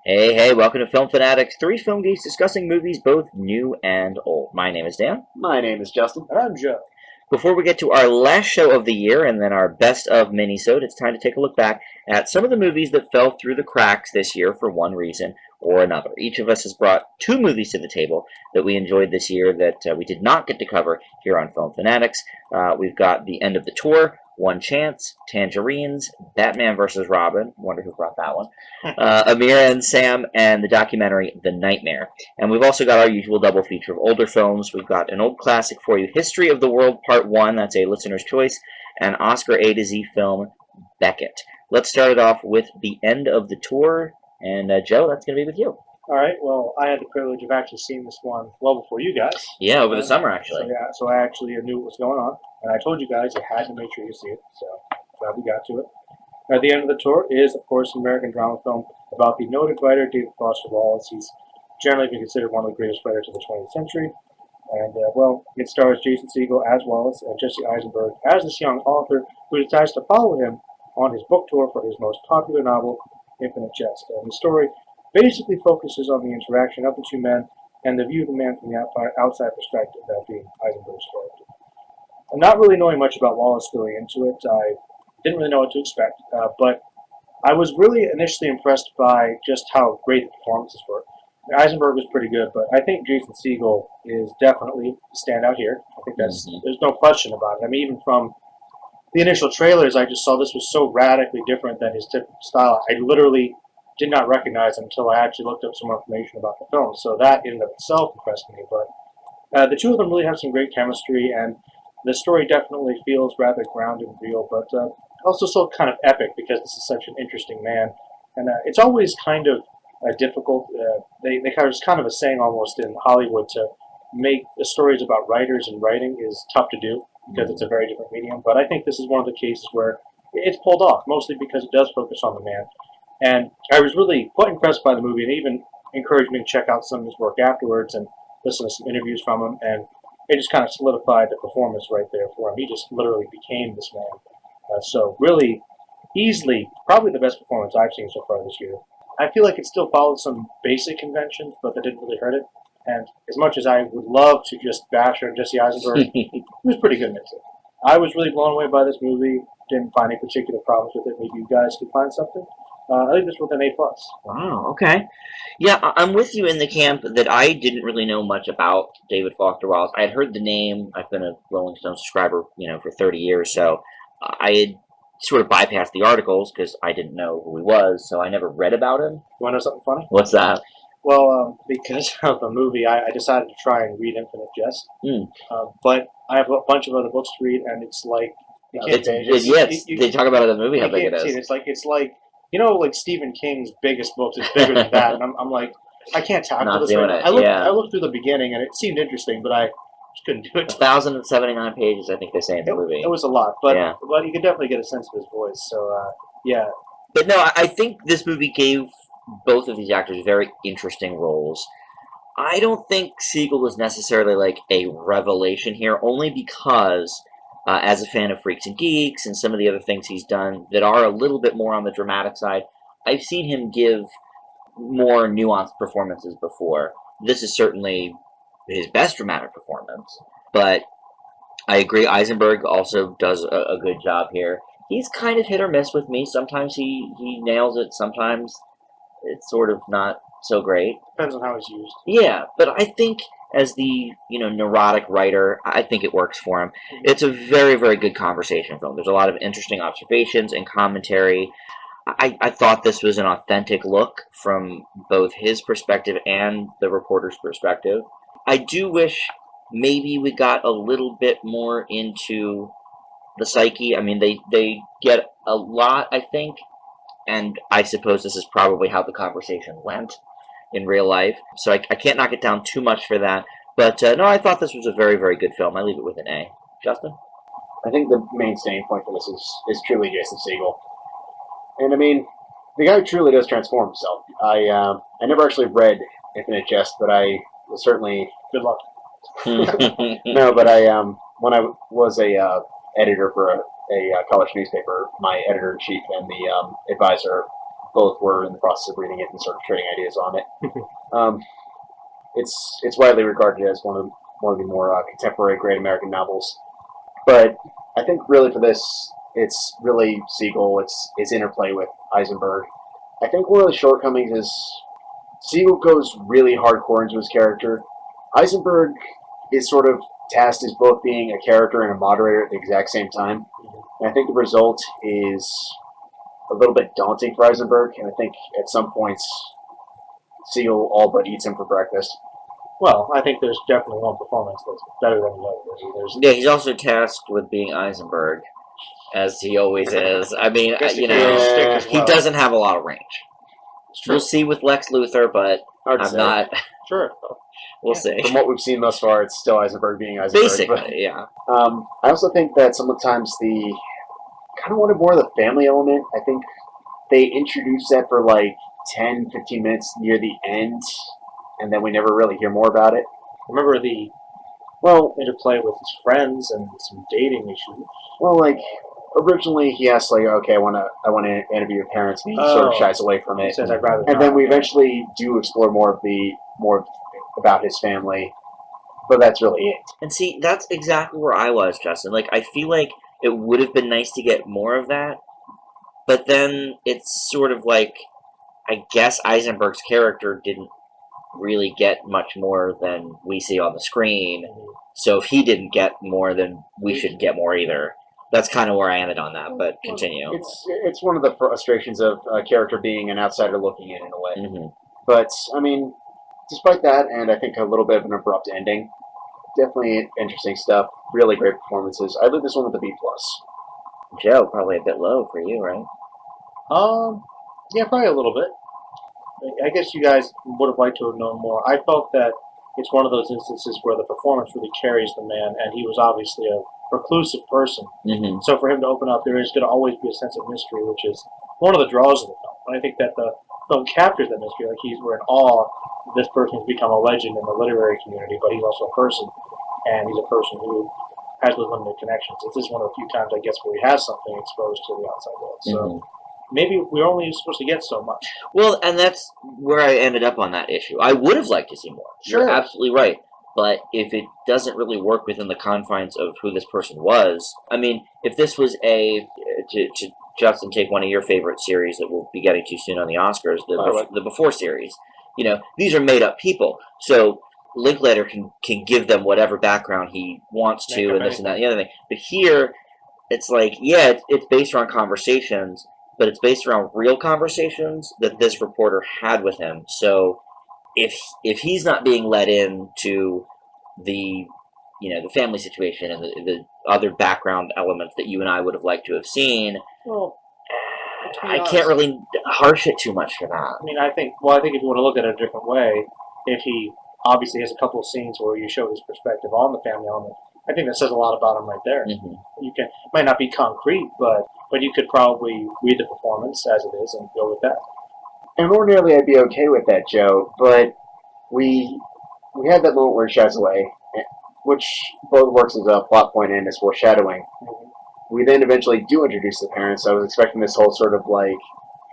Hey, welcome to Film Fanatics, three film geeks discussing movies both new and old. My name is Dan. My name is Justin. And I'm Joe. Before we get to our last show of the year and then our best of minisode, it's time to take a look back at some of the movies that fell through the cracks this year for one reason or another. Each of us has brought two movies to the table that we enjoyed this year that we did not get to cover here on Film Fanatics. We've got The End of the Tour, One Chance, Tangerines, Batman vs. Robin, wonder who brought that one, Amira and Sam, and the documentary The Nightmare. And we've also got our usual double feature of older films. We've got an old classic for you, History of the World Part 1, that's a listener's choice, and Oscar A to Z film, Becket. Let's start it off with The End of the Tour, and Joe, that's going to be with you. All right. Well, I had the privilege of actually seeing this one well before you guys. Yeah, over the summer, actually. So I actually knew what was going on, and I told you guys you had to make sure you see it. So glad we got to it. At the End of the Tour is, of course, an American drama film about the noted writer David Foster Wallace. He's generally been considered one of the greatest writers of the 20th century. And, it stars Jason Segel as Wallace and Jesse Eisenberg as this young author who decides to follow him on his book tour for his most popular novel, Infinite Jest. And the story basically focuses on the interaction of the two men and the view of the man from the outside perspective, that being Eisenberg's character. And not really knowing much about Wallace going into it, I didn't really know what to expect, but I was really initially impressed by just how great the performances were. Eisenberg was pretty good, but I think Jason Segel is definitely a standout here. I think there's no question about it. I mean, even from the initial trailers, I just saw this was so radically different than his typical style. I literally did not recognize him until I actually looked up some more information about the film. So that in and of itself impressed me. But the two of them really have some great chemistry, and the story definitely feels rather grounded and real, but also so kind of epic because this is such an interesting man. And it's always kind of difficult. There's kind of a saying almost in Hollywood to make the stories about writers and writing is tough to do because it's a very different medium. But I think this is one of the cases where it's pulled off, mostly because it does focus on the man. And I was really quite impressed by the movie, and even encouraged me to check out some of his work afterwards and listen to some interviews from him. And it just kind of solidified the performance right there for him. He just literally became this man. So really, easily, probably the best performance I've seen so far this year. I feel like it still followed some basic conventions, but that didn't really hurt it. And as much as I would love to just bash on Jesse Eisenberg, he was pretty good in it. I was really blown away by this movie. Didn't find any particular problems with it. Maybe you guys could find something. I think this was an A+. Wow, okay. Yeah, I'm with you in the camp that I didn't really know much about David Foster Wallace. I had heard the name. I've been a Rolling Stone subscriber, for 30 years, so I had sort of bypassed the articles because I didn't know who he was, so I never read about him. You want to know something funny? What's that? Well, because of the movie, I decided to try and read Infinite Jest. But I have a bunch of other books to read, and it's like you can't they talk about it in the movie how big it is. It's like like Stephen King's biggest books. It's bigger than that, and I'm like, I can't tackle this right now. I looked through the beginning, and it seemed interesting, but I just couldn't do it. 1,079 pages, I think they say in the movie. It was a lot, but you could definitely get a sense of his voice. So yeah. But no, I think this movie gave both of these actors very interesting roles. I don't think Segel was necessarily like a revelation here, only because as a fan of Freaks and Geeks and some of the other things he's done that are a little bit more on the dramatic side, I've seen him give more nuanced performances before. This is certainly his best dramatic performance, but I agree Eisenberg also does a good job here. He's kind of hit or miss with me. Sometimes he nails it, sometimes it's sort of not so great. Depends on how it's used. Yeah, but I think as the, neurotic writer, I think it works for him. It's a very, very good conversation film. There's a lot of interesting observations and commentary. I thought this was an authentic look from both his perspective and the reporter's perspective. I do wish maybe we got a little bit more into the psyche. I mean, they get a lot, I think, and I suppose this is probably how the conversation went in real life. So I can't knock it down too much for that. But no, I thought this was a very, very good film. I leave it with an A. Justin? I think the main standing point for this is truly Jason Segel. And I mean, the guy truly does transform himself. I never actually read Infinite Jest, but I was certainly... Good luck. No, but when I was a editor for a college newspaper, my editor-in-chief and the advisor both were in the process of reading it and sort of trading ideas on it. um, it's widely regarded as one of the more contemporary great American novels. But I think really for this, it's really Siegel. It's his interplay with Eisenberg. I think one of the shortcomings is Siegel goes really hardcore into his character. Eisenberg is sort of tasked as both being a character and a moderator at the exact same time. And I think the result is a little bit daunting for Eisenberg, and I think at some points Siegel all but eats him for breakfast. Well, I think there's definitely one performance that's better than the other. Yeah, he's also tasked with being Eisenberg, as he always is. I mean, you know, stick as he well. doesn't have a lot of range. It's true. We'll see with Lex Luthor, but Hard to I'm say. not. Sure. We'll see. From what we've seen thus far, it's still Eisenberg being Eisenberg. Basically, yeah. I also think that sometimes the kind of wanted more of the family element. I think they introduced that for like 10, 15 minutes near the end, and then we never really hear more about it. Remember the interplay with his friends and some dating issues? Well, like originally he asked, like, okay, I want to interview your parents, and he sort of shies away from He it. says, I'd rather And not. then we eventually do explore more about his family, but that's really it. And see, that's exactly where I was, Justin. Like, I feel like it would have been nice to get more of that, but then it's sort of like, I guess Eisenberg's character didn't really get much more than we see on the screen, so if he didn't get more, then we should get more either. That's kind of where I ended on that, but continue. It's one of the frustrations of a character being an outsider looking in a way. Mm-hmm. But, I mean, despite that, and I think a little bit of an abrupt ending, definitely interesting stuff. Really great performances. I leave this one with a B+. Joe, probably a bit low for you, right? Yeah, probably a little bit. I guess you guys would have liked to have known more. I felt that it's one of those instances where the performance really carries the man, and he was obviously a reclusive person. Mm-hmm. So for him to open up, there is going to always be a sense of mystery, which is one of the draws of the film. And I think that the film captures that mystery. Like, we're in awe that this person has become a legend in the literary community, but he's also a person, and he's a person who has those limited connections. This is one of the few times, I guess, where he has something exposed to the outside world. So. Mm-hmm. Maybe we're only supposed to get so much. Well, and that's where I ended up on that issue. I would have liked to see more. Sure. You're absolutely right. But if it doesn't really work within the confines of who this person was, I mean, if this was to Justin, take one of your favorite series that we'll be getting to soon on the Oscars, the Before series, you know, these are made-up people. So Linklater can give them whatever background he wants to, and this and that and the other thing. But here, it's like, yeah, it's based around conversations, but it's based around real conversations that this reporter had with him. So if he's not being let into the family situation and the other background elements that you and I would have liked to have seen, well, I can't really harsh it too much for that. I mean, I think if you want to look at it a different way, if he obviously has a couple of scenes where you show his perspective on the family element, I think that says a lot about him right there. Mm-hmm. It might not be concrete, but you could probably read the performance as it is and go with that. And ordinarily I'd be okay with that, Joe, but we had that moment where he shies away, which both works as a plot point and as foreshadowing. Mm-hmm. We then eventually do introduce the parents. I was expecting this whole sort of like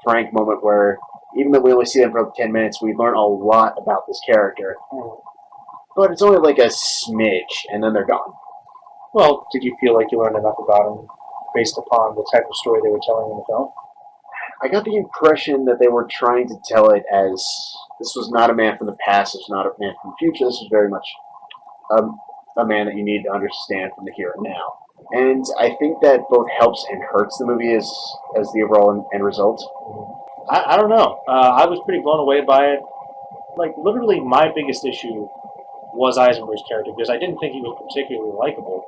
Frank moment where even though we only see them for 10 minutes, we learn a lot about this character. Mm-hmm. But it's only like a smidge, and then they're gone. Well, did you feel like you learned enough about him based upon the type of story they were telling in the film? I got the impression that they were trying to tell it as this was not a man from the past, this was not a man from the future, this was very much a man that you need to understand from the here and now. And I think that both helps and hurts the movie as the overall end result. I don't know. I was pretty blown away by it. Like, literally, my biggest issue was Eisenberg's character, because I didn't think he was particularly likable.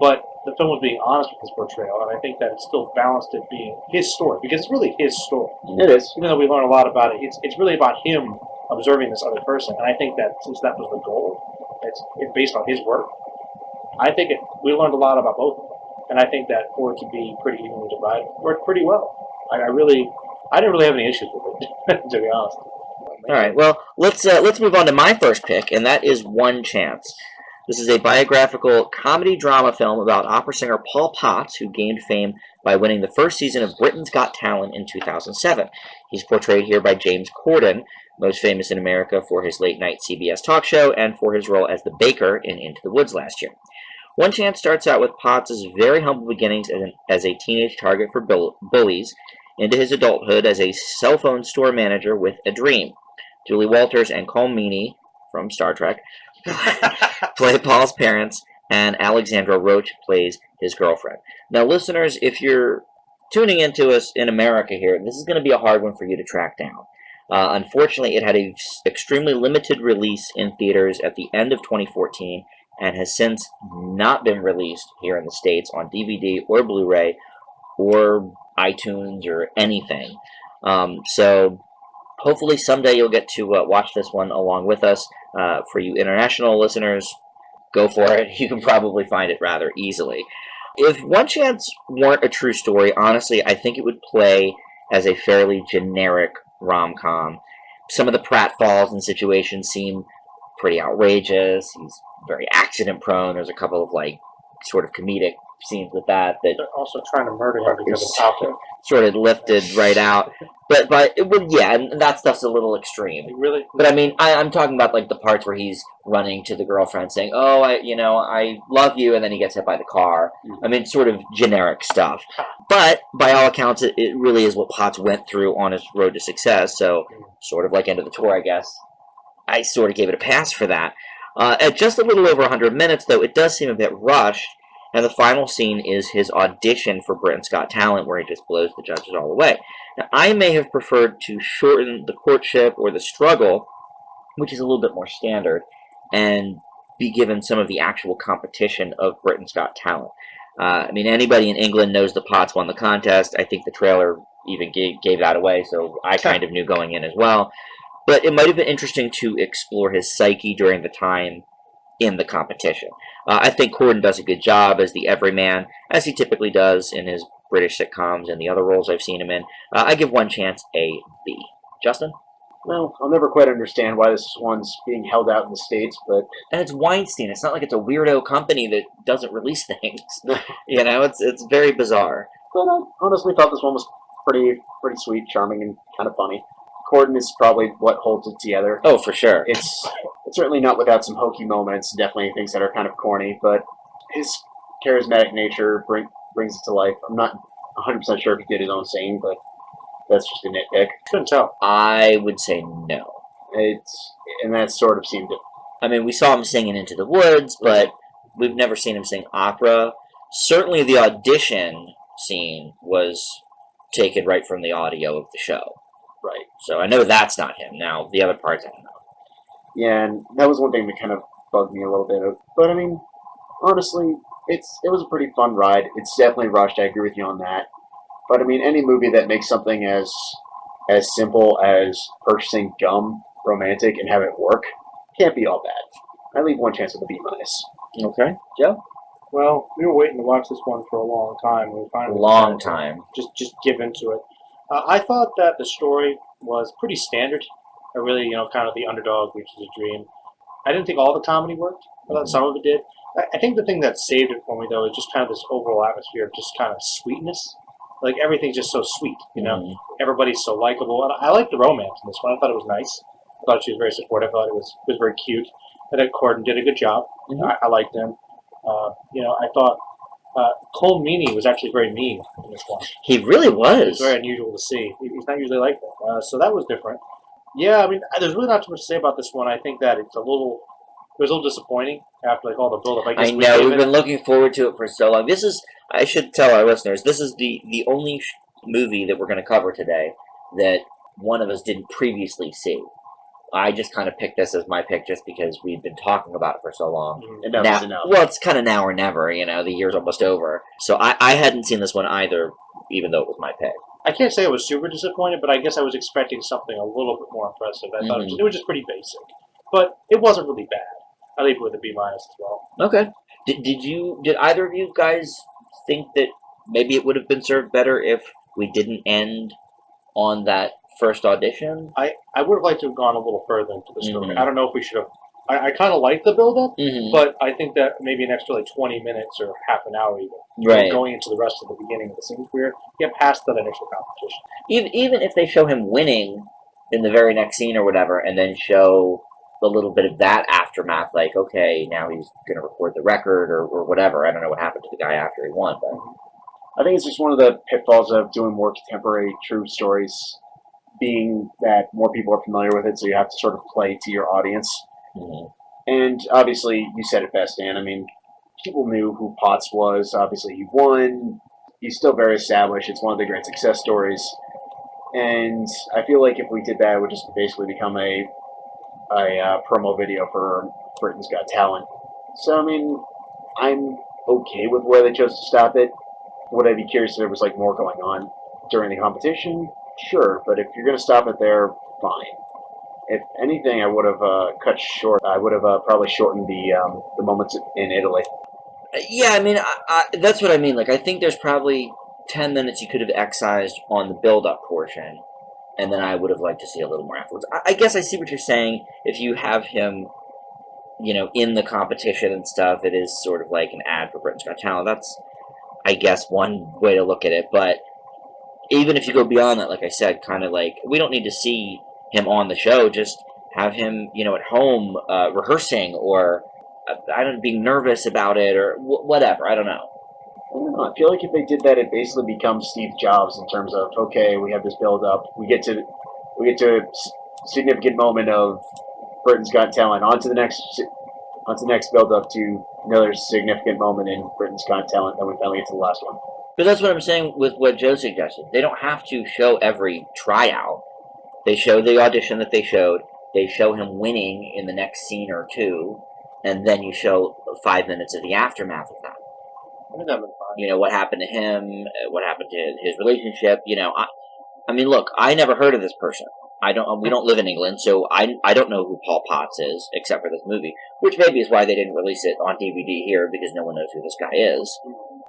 But the film was being honest with his portrayal, and I think that it still balanced it being his story, because it's really his story. It is. Even though we learn a lot about it, it's really about him observing this other person, and I think that since that was the goal, it's based on his work. I think we learned a lot about both of them, and I think that for it to be pretty evenly divided, worked pretty well. I didn't really have any issues with it, to be honest. All right, well, let's move on to my first pick, and that is One Chance. This is a biographical comedy drama film about opera singer Paul Potts, who gained fame by winning the first season of Britain's Got Talent in 2007. He's portrayed here by James Corden, most famous in America for his late-night CBS talk show and for his role as the baker in Into the Woods last year. One Chance starts out with Potts' very humble beginnings as a teenage target for bullies, into his adulthood as a cell phone store manager with a dream. Julie Walters and Colm Meaney from Star Trek play Paul's parents, and Alexandra Roach plays his girlfriend. Now, listeners, if you're tuning into us in America here, this is going to be a hard one for you to track down. Unfortunately, it had an extremely limited release in theaters at the end of 2014 and has since not been released here in the States on DVD or Blu-ray or iTunes or anything. So hopefully someday you'll get to watch this one along with us. For you international listeners, go for it. You can probably find it rather easily. If One Chance weren't a true story, honestly, I think it would play as a fairly generic rom-com. Some of the pratfalls and situations seem pretty outrageous. He's very accident-prone. There's a couple of, sort of comedic scenes with that. They're also trying to murder him because of Papa. Sort of lifted right out. But it would, yeah, and that stuff's a little extreme. Really? But I mean, I'm talking about the parts where he's running to the girlfriend saying, "Oh, I love you," and then he gets hit by the car. I mean, sort of generic stuff. But by all accounts, it really is what Potts went through on his road to success. So, sort of like End of the Tour, I guess. I sort of gave it a pass for that. At just a little over 100 minutes, though, it does seem a bit rushed. And the final scene is his audition for Britain's Got Talent, where he just blows the judges all away. Now, I may have preferred to shorten the courtship or the struggle, which is a little bit more standard, and be given some of the actual competition of Britain's Got Talent. I mean, anybody in England knows the Potts won the contest. I think the trailer even gave that away, so I kind of knew going in as well. But it might have been interesting to explore his psyche during the time in the competition. I think Corden does a good job as the everyman, as he typically does in his British sitcoms and the other roles I've seen him in. I give One Chance a B. Justin? Well, I'll never quite understand why this one's being held out in the States, but... And it's Weinstein. It's not like it's a weirdo company that doesn't release things. It's very bizarre. But I honestly thought this one was pretty sweet, charming, and kind of funny. Corden is probably what holds it together. Oh, for sure. It's certainly not without some hokey moments, definitely things that are kind of corny, but his charismatic nature brings it to life. I'm not 100% sure if he did his own singing, but that's just a nitpick. Couldn't tell. I would say no. And that sort of seemed to... I mean, we saw him singing Into the Woods, but we've never seen him sing opera. Certainly the audition scene was taken right from the audio of the show. Right. So I know that's not him. Now, the other parts I don't know. Yeah, and that was one thing that kind of bugged me a little bit. But, I mean, honestly, it was a pretty fun ride. It's definitely rushed. I agree with you on that. But, I mean, any movie that makes something as simple as purchasing gum romantic and have it work can't be all bad. I leave One Chance with a B-. Okay. Joe? Well, we were waiting to watch this one for a long time. We finally Long decided time. to Just give into it. I thought that the story was pretty standard. Really, kind of the underdog reaches a dream. I didn't think all the comedy worked. I thought some of it did. I think the thing that saved it for me, though, is just kind of this overall atmosphere of just kind of sweetness. Like, everything's just so sweet, Everybody's so likable. And I liked the romance in this one. I thought it was nice. I thought she was very supportive. I thought it was very cute. I think Corden did a good job. I liked him. I thought Colm Meaney was actually very mean in this one. He really was. It was very unusual to see. He's not usually like that. So that was different. Yeah, I mean, there's really not too much to say about this one. I think that it was a little disappointing after all the build-up. I know we've been looking forward to it for so long. This is, I should tell our listeners, this is the only movie that we're going to cover today that one of us didn't previously see. I just kind of picked this as my pick just because we've been talking about it for so long. And that was enough. Well, it's kind of now or never. The year's almost over. So I hadn't seen this one either, even though it was my pick. I can't say I was super disappointed, but I guess I was expecting something a little bit more impressive. I thought it was just pretty basic. But it wasn't really bad. I leave it with a B- as well. Okay. Did either of you guys think that maybe it would have been served better if we didn't end on that first audition? I would have liked to have gone a little further into the story. I don't know if we should have I kind of like the build-up, Mm-hmm. but I think that maybe an extra like 20 minutes or half an hour even, Right. going into the rest of the beginning of the scenes where get past that initial competition. Even if they show him winning in the very next scene or whatever, and then show a little bit of that aftermath, like, okay, now he's going to record the record or whatever. I don't know what happened to the guy after he won, but I think it's just one of the pitfalls of doing more contemporary true stories, being that more people are familiar with it, so you have to sort of play to your audience. mm-hmm. And obviously, you said it best, Dan. I mean, people knew who Potts was. Obviously, he won. He's still very established. It's one of the great success stories. And I feel like if we did that, it would just basically become a promo video for Britain's Got Talent. So, I mean, I'm okay with where they chose to stop it. Would I be curious if there was like more going on during the competition? Sure, but if you're going to stop it there, fine. If anything, I would have cut short. I would have probably shortened the moments in Italy. Yeah, I mean, that's what I mean. Like, I think there's probably 10 minutes you could have excised on the build-up portion, and then I would have liked to see a little more afterwards. I guess I see what you're saying. If you have him, in the competition and stuff, it is sort of like an ad for Britain's Got Talent. That's, I guess, one way to look at it. But even if you go beyond that, like I said, kind of like, we don't need to see him on the show. Just have him, at home rehearsing or, I don't know, being nervous about it or whatever. I don't know. I don't know. I feel like if they did that, it basically becomes Steve Jobs in terms of okay, we have this build up, we get to a significant moment of Britain's Got Talent, on to the next build up to another significant moment in Britain's Got Talent, then we finally get to the last one. But that's what I'm saying with what Joe suggested. They don't have to show every tryout. They show the audition that they showed. They show him winning in the next scene or two, and then you show 5 minutes of the aftermath of that. I think that would be fine. What happened to him, what happened to his relationship. I mean, look, I never heard of this person. We don't live in England, so I don't know who Paul Potts is, except for this movie, which maybe is why they didn't release it on DVD here, because no one knows who this guy is.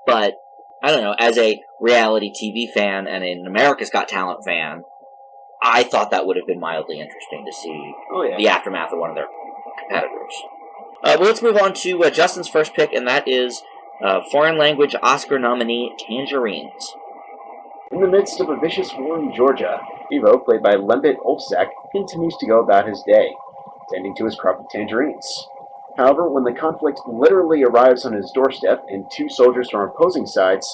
But, I don't know, as a reality TV fan and an America's Got Talent fan, I thought that would have been mildly interesting to see the aftermath of one of their competitors. Well, let's move on to Justin's first pick, and that is foreign language Oscar nominee Tangerines. In the midst of a vicious war in Georgia, Ivo, played by Lembit Olsak, continues to go about his day, tending to his crop of tangerines. However, when the conflict literally arrives on his doorstep and two soldiers from opposing sides,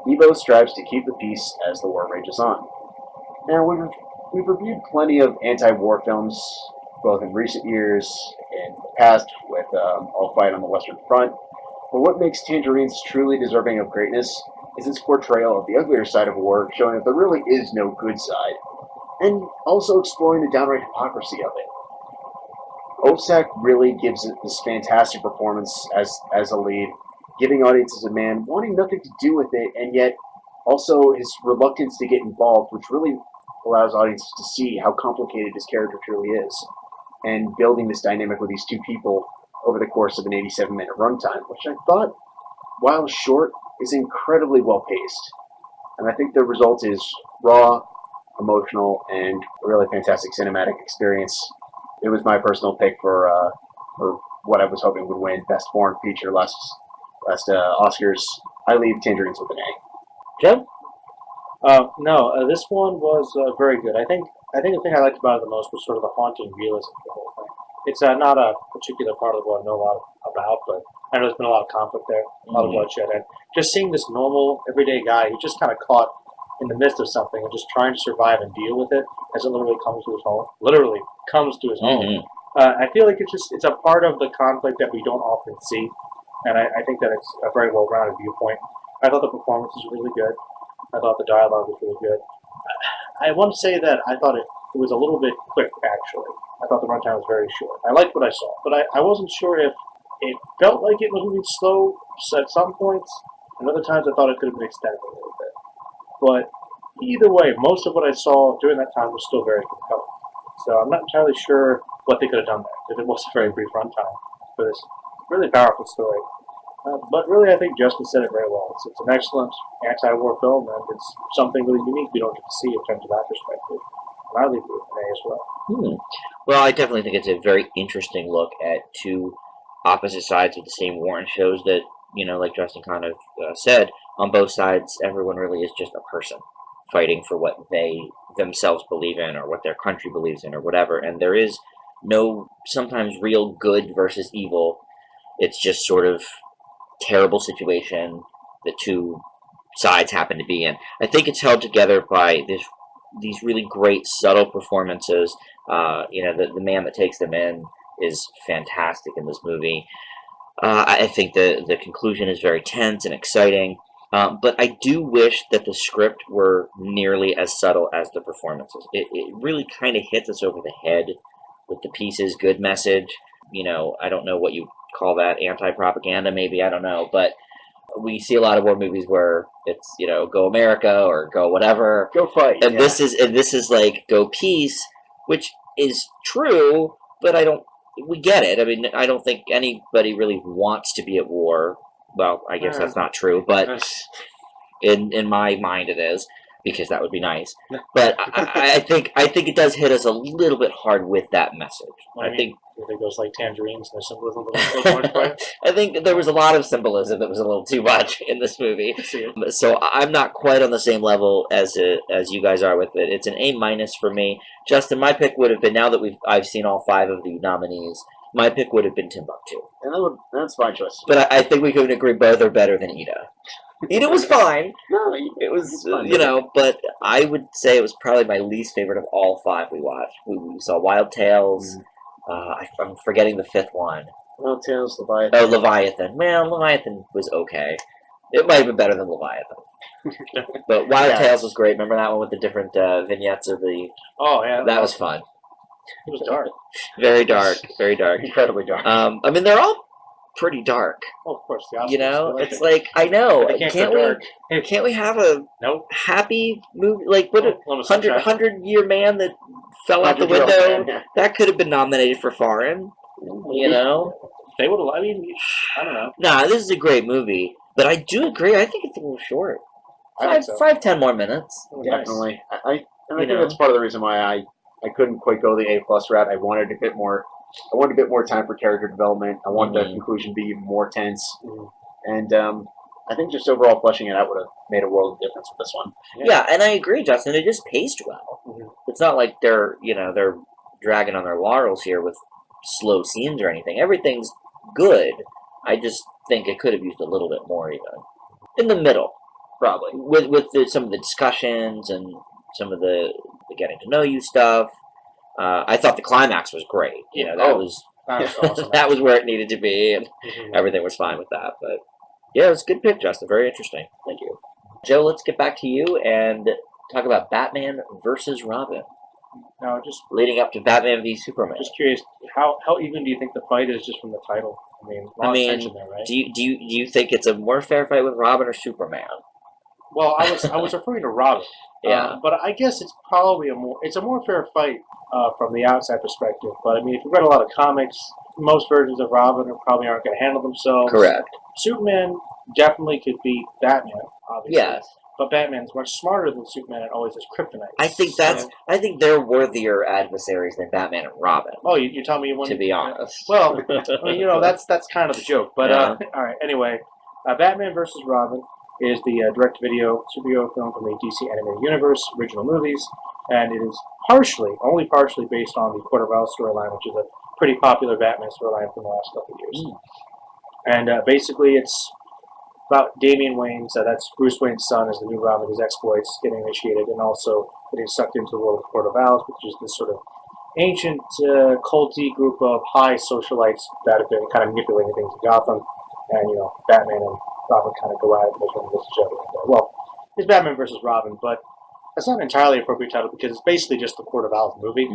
Ivo strives to keep the peace as the war rages on. Now, we've reviewed plenty of anti-war films, both in recent years and in the past, with All Quiet on the Western Front. But what makes Tangerines truly deserving of greatness is its portrayal of the uglier side of war, showing that there really is no good side, and also exploring the downright hypocrisy of it. Olsak really gives it this fantastic performance as a lead, giving audiences a man wanting nothing to do with it, and yet also his reluctance to get involved, which really allows audiences to see how complicated his character truly is, and building this dynamic with these two people over the course of an 87-minute runtime, which I thought, while short, is incredibly well paced. And I think the result is raw, emotional, and a really fantastic cinematic experience. It was my personal pick for what I was hoping would win Best Foreign Feature last Oscars. I leave Tangerines with an A. Joe? No, this one was very good. I think the thing I liked about it the most was sort of the haunting realism of the whole thing. It's not a particular part of the world I know a lot about, but I know there's been a lot of conflict there, a lot of bloodshed, and just seeing this normal, everyday guy who's just kind of caught in the midst of something and just trying to survive and deal with it as it literally comes to his home. Literally comes to his home. I feel like it's a part of the conflict that we don't often see, and I think that it's a very well-rounded viewpoint. I thought the performance was really good. I thought the dialogue was really good. I want to say that I thought it was a little bit quick, actually. I thought the runtime was very short. I liked what I saw, but I wasn't sure if it felt like it was moving slow at some points, and other times I thought it could have been extended a little bit. But either way, most of what I saw during that time was still very compelling. So I'm not entirely sure what they could have done there, if it was a very brief runtime for this really powerful story. But really, I think Justin said it very well. It's an excellent anti-war film, and it's something really unique we don't get to see in terms of that perspective. And I leave it with an A as well. Well, I definitely think it's a very interesting look at two opposite sides of the same war and shows that, like Justin kind of said, on both sides, everyone really is just a person fighting for what they themselves believe in or what their country believes in or whatever. And there is no sometimes real good versus evil. It's just sort of terrible situation the two sides happen to be in. I think it's held together by these really great subtle performances. The man that takes them in is fantastic in this movie. I think the conclusion is very tense and exciting. But I do wish that the script were nearly as subtle as the performances. It really kind of hits us over the head with the pieces, good message. I don't know what you call that, anti-propaganda maybe, I don't know. But we see a lot of war movies where it's, go America or go whatever. Go fight. And yeah. this is like go peace, which is true, but we get it. I mean, I don't think anybody really wants to be at war. Well, I guess that's not true, but in my mind it is, because that would be nice. But I think it does hit us a little bit hard with that message. I think it goes like Tangerines, and there's symbolism a little much for it. I think there was a lot of symbolism that was a little too much in this movie. So I'm not quite on the same level as you guys are with it. It's an A- for me. Justin, my pick would have been, now that I've seen all 5 of the nominees, my pick would have been Timbuktu. And that's my choice. But I think we could agree both are better than Ida. Ida was fine. No, It was, but I would say it was probably my least favorite of all 5 we watched. We saw Wild Tales. I'm forgetting the 5th one. Wild Tales, Leviathan. Oh, Leviathan. Well, Leviathan was okay. It might have been better than Leviathan. But Wild Tales was great. Remember that one with the different vignettes of the... Oh, yeah. That was fun. It was dark. Very dark. Very dark. Incredibly dark. I mean, they're all pretty dark. Oh, of course. The Oscars, It's like, I know. Can't Can't we have a happy movie? Like, what a 100-year man that fell out the window? That could have been nominated for foreign. They would have. I mean, I don't know. Nah, this is a great movie, but I do agree. I think it's a little short. 5-10 more minutes. Definitely. I think that's part of the reason why I couldn't quite go the A+ route. I wanted a bit more time for character development. I wanted the conclusion to be even more tense. And I think just overall fleshing it out would have made a world of difference with this one. Yeah, and I agree, Justin. It just paced well. It's not like they're dragging on their laurels here with slow scenes or anything. Everything's good. I just think it could have used a little bit more, even in the middle, probably with some of the discussions and some of the getting to know you stuff. I thought the climax was great. That was awesome. That was where it needed to be, and everything was fine with that. But yeah, it was a good pick, Justin. Very interesting. Thank you, Joe. Let's get back to you and talk about Batman versus Robin. No, just leading up to Batman v Superman. Just curious, how even do you think the fight is just from the title? I mean, tension there, right? Do you think it's a more fair fight with Robin or Superman? Well, I was referring to Robin. Yeah. But I guess it's probably a more fair fight from the outside perspective. But I mean, if you've read a lot of comics, most versions of Robin probably aren't going to handle themselves. Correct. Superman definitely could beat Batman, obviously. Yes. But Batman's much smarter than Superman and always has kryptonite. I think they're worthier adversaries than Batman and Robin. Oh, you tell me you want to be honest. Well, I mean, that's kind of the joke. But all right. Anyway, Batman versus Robin is the direct-to-video superhero film from the DC Animated Universe original movies, and it is only partially based on the Court of Owls storyline, which is a pretty popular Batman storyline from the last couple of years. And basically, it's about Damian Wayne's, that's Bruce Wayne's son, as the new Robin, his exploits, getting initiated, and also getting sucked into the world of Court of Owls, which is this sort of ancient, culty group of high socialites that have been kind of manipulating things in Gotham. And, Batman and Robin kind of go at it and they try to miss each other. Well, it's Batman versus Robin, but that's not an entirely appropriate title because it's basically just the Court of Owls movie.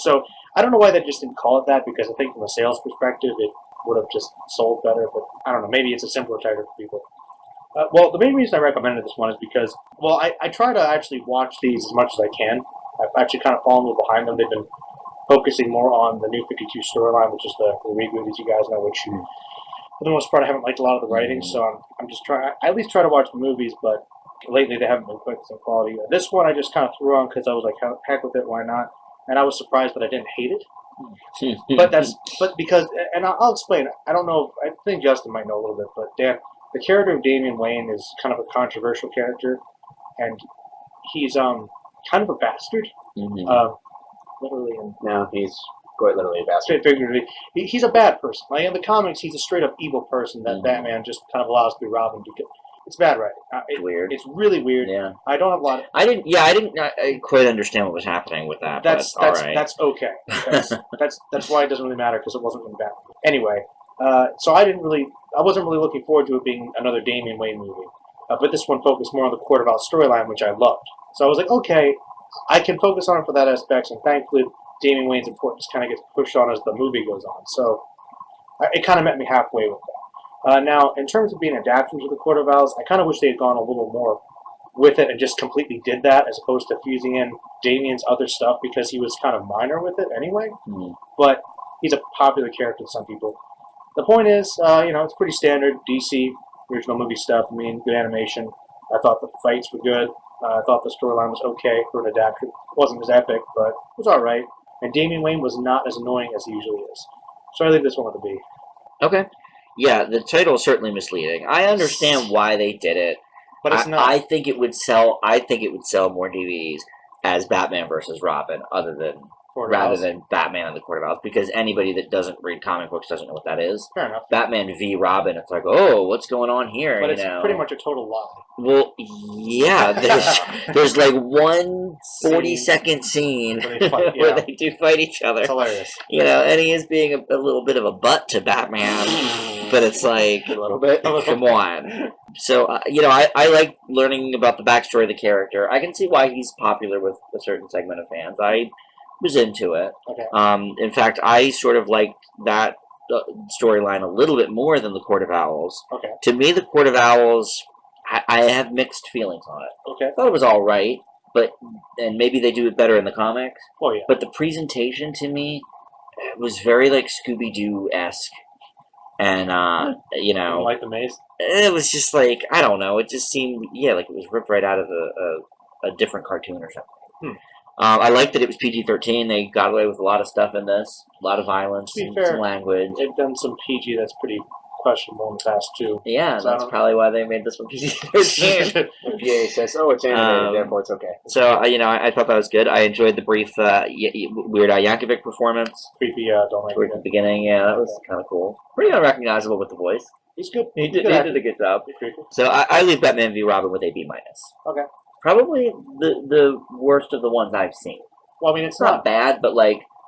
So I don't know why they just didn't call it that, because I think from a sales perspective it would have just sold better, but I don't know, maybe it's a simpler title for people. Well, the main reason I recommended this one is because, I try to actually watch these as much as I can. I've actually kind of fallen a little behind them. They've been focusing more on the New 52 storyline, which is the reboot, as you guys know, which for the most part I haven't liked a lot of the writing, so I'm just trying. I at least try to watch the movies, but lately they haven't been quite the same quality. This one I just kind of threw on because I was like, heck with it, why not? and I was surprised that I didn't hate it. But because, and I'll explain. I don't know. I think Justin might know a little bit, but Dan, the character of Damian Wayne is kind of a controversial character, and he's kind of a bastard. Literally, and No, he's quite literally a bastard. figuratively, he's a bad person. Like in the comics, he's a straight up evil person that Batman just kind of allows to be Robin. Because it's bad writing. Weird. It's really weird. Yeah. I don't have a lot. I didn't quite understand what was happening with that. That's all right. That's okay. That's why it doesn't really matter because it wasn't really bad. Anyway, so I wasn't really looking forward to it being another Damian Wayne movie. But this one focused more on the Court of Owls storyline, which I loved. So I was like, okay, I can focus on it for that aspect, and thankfully, Damian Wayne's importance kind of gets pushed on as the movie goes on. So it kind of met me halfway with that. Now, in terms of being adapted to the Court of Owls, I kind of wish they had gone a little more with it and just completely did that as opposed to fusing in Damian's other stuff because he was kind of minor with it anyway. But he's a popular character to some people. The point is, it's pretty standard DC original movie stuff. I mean, good animation. I thought the fights were good. I thought the storyline was okay for an adaptation. It wasn't as epic, but it was alright. And Damian Wayne was not as annoying as he usually is. So I leave this one with a B. Okay. Yeah, the title is certainly misleading. I understand why they did it. But it's not. I think it would sell more DVDs as Batman versus Robin rather than Batman and the Court of Owls, because anybody that doesn't read comic books doesn't know what that is. Fair enough. Batman v Robin, it's like, oh, what's going on here? But it's pretty much a total lie. Well, yeah, there's like one 40-second scene where they do fight each other. It's hilarious. And he is being a little bit of a butt to Batman, but it's like, a little bit. Come on. So, I like learning about the backstory of the character. I can see why he's popular with a certain segment of fans. I was into it. Okay. In fact, I sort of liked that storyline a little bit more than the Court of Owls. Okay. To me, the Court of Owls, I have mixed feelings on it. Okay. I thought it was all right, and maybe they do it better in the comics. Oh, yeah. But the presentation to me was very like Scooby-Doo-esque. And, You don't like the maze? it was just like, I don't know, it just seemed, like it was ripped right out of a different cartoon or something. I liked that it was PG-13. They got away with a lot of stuff in this, a lot of violence, some language. They've done some PG that's pretty questionable in the past, too. Yeah, so that's probably why they made this one PG-13. The PA says, oh, it's animated, therefore it's okay. So, I thought that was good. I enjoyed the brief Weird Al Yankovic performance. Creepy, don't like towards the beginning. Yeah, that was kind of cool. Pretty unrecognizable with the voice. He's good. He did a good job. So I leave Batman v Robin with a B-. Okay. Probably the worst of the ones I've seen. Well, I mean, It's not bad, but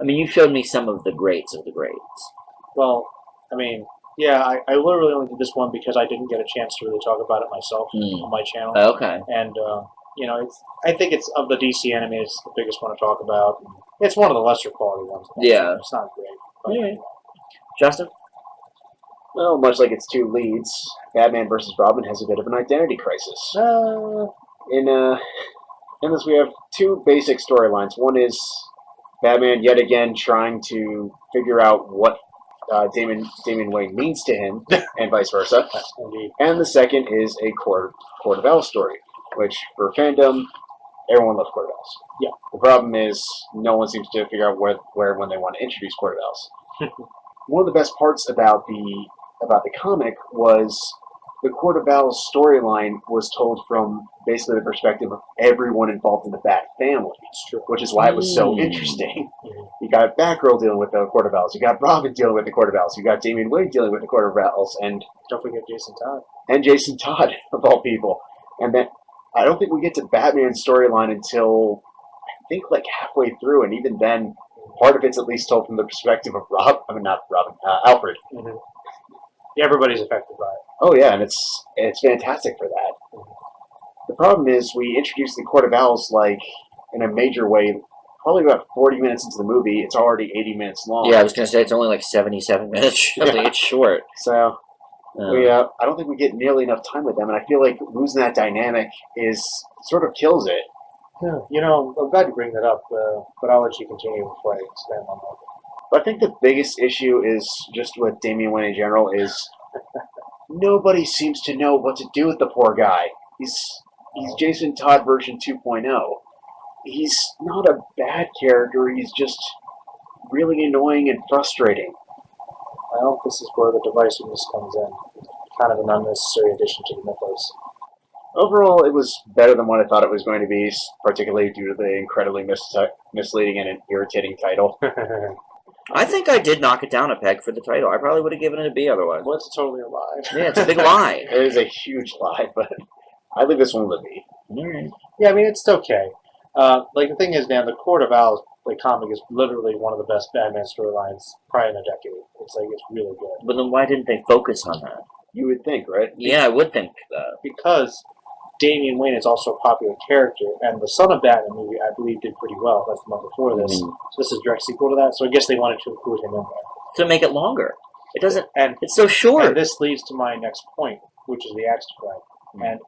you showed me some of the greats of the greats. Well, I mean, yeah, I literally only did this one because I didn't get a chance to really talk about it myself on my channel. Okay. And, I think it's, of the DC animated, it's the biggest one to talk about. It's one of the lesser quality ones. Yeah. It's not great. But Yeah. Justin? Well, much like its two leads, Batman vs. Robin has a bit of an identity crisis. In this, we have two basic storylines. One is Batman yet again trying to figure out what Damian Wayne means to him, and vice versa. And the second is a Court of Owls story, which for fandom, everyone loves Court of Owls. Yeah. The problem is no one seems to figure out when they want to introduce Court of Owls. One of the best parts about the comic was the Court of Owls storyline was told from basically the perspective of everyone involved in the Bat family. It's true. Which is why it was so interesting. You got Batgirl dealing with the Court of Owls. You got Robin dealing with the Court of Owls. You got Damian Wayne dealing with the Court of Owls, and don't forget Jason Todd. And Jason Todd, of all people. And then I don't think we get to Batman's storyline until I think like halfway through, and even then, part of it's at least told from the perspective of Alfred. Mm-hmm. Yeah, everybody's affected by it. Oh yeah, and it's fantastic for that. Mm-hmm. The problem is we introduced the Court of Owls in a major way. Probably about 40 minutes into the movie, it's already 80 minutes long. Yeah, I was going to say it's only like 77 minutes. I think it's short. So I don't think we get nearly enough time with them, and I feel like losing that dynamic sort of kills it. Yeah, I'm glad you bring that up, but I'll let you continue before I expand on that. But I think the biggest issue is just with Damian Wayne in general is nobody seems to know what to do with the poor guy. He's Jason Todd version 2.0. he's not a bad character. He's just really annoying and frustrating. Well, this is where the divisiveness comes in. Kind of an unnecessary addition to the mythos. Overall, it was better than what I thought it was going to be, particularly due to the incredibly misleading and irritating title. I think I did knock it down a peg for the title. I probably would have given it a B otherwise. Well, it's totally a lie. Yeah, it's a big lie. It is a huge lie, but I leave this one with a B. Alright. Yeah, I mean, it's okay. Like, the thing is, man, the Court of Owls comic is literally one of the best Batman storylines probably in a decade. It's like, it's really good. But then why didn't they focus on that? You would think, right? Yeah, I would think that. Because Damian Wayne is also a popular character, and the Son of Batman movie, I believe, did pretty well. That's the month before this. Mhm. So this is a direct sequel to that, so I guess they wanted to include him in there. To make it longer. It doesn't, And, it's so short. and this leads to my next point, which is the axe to grind. And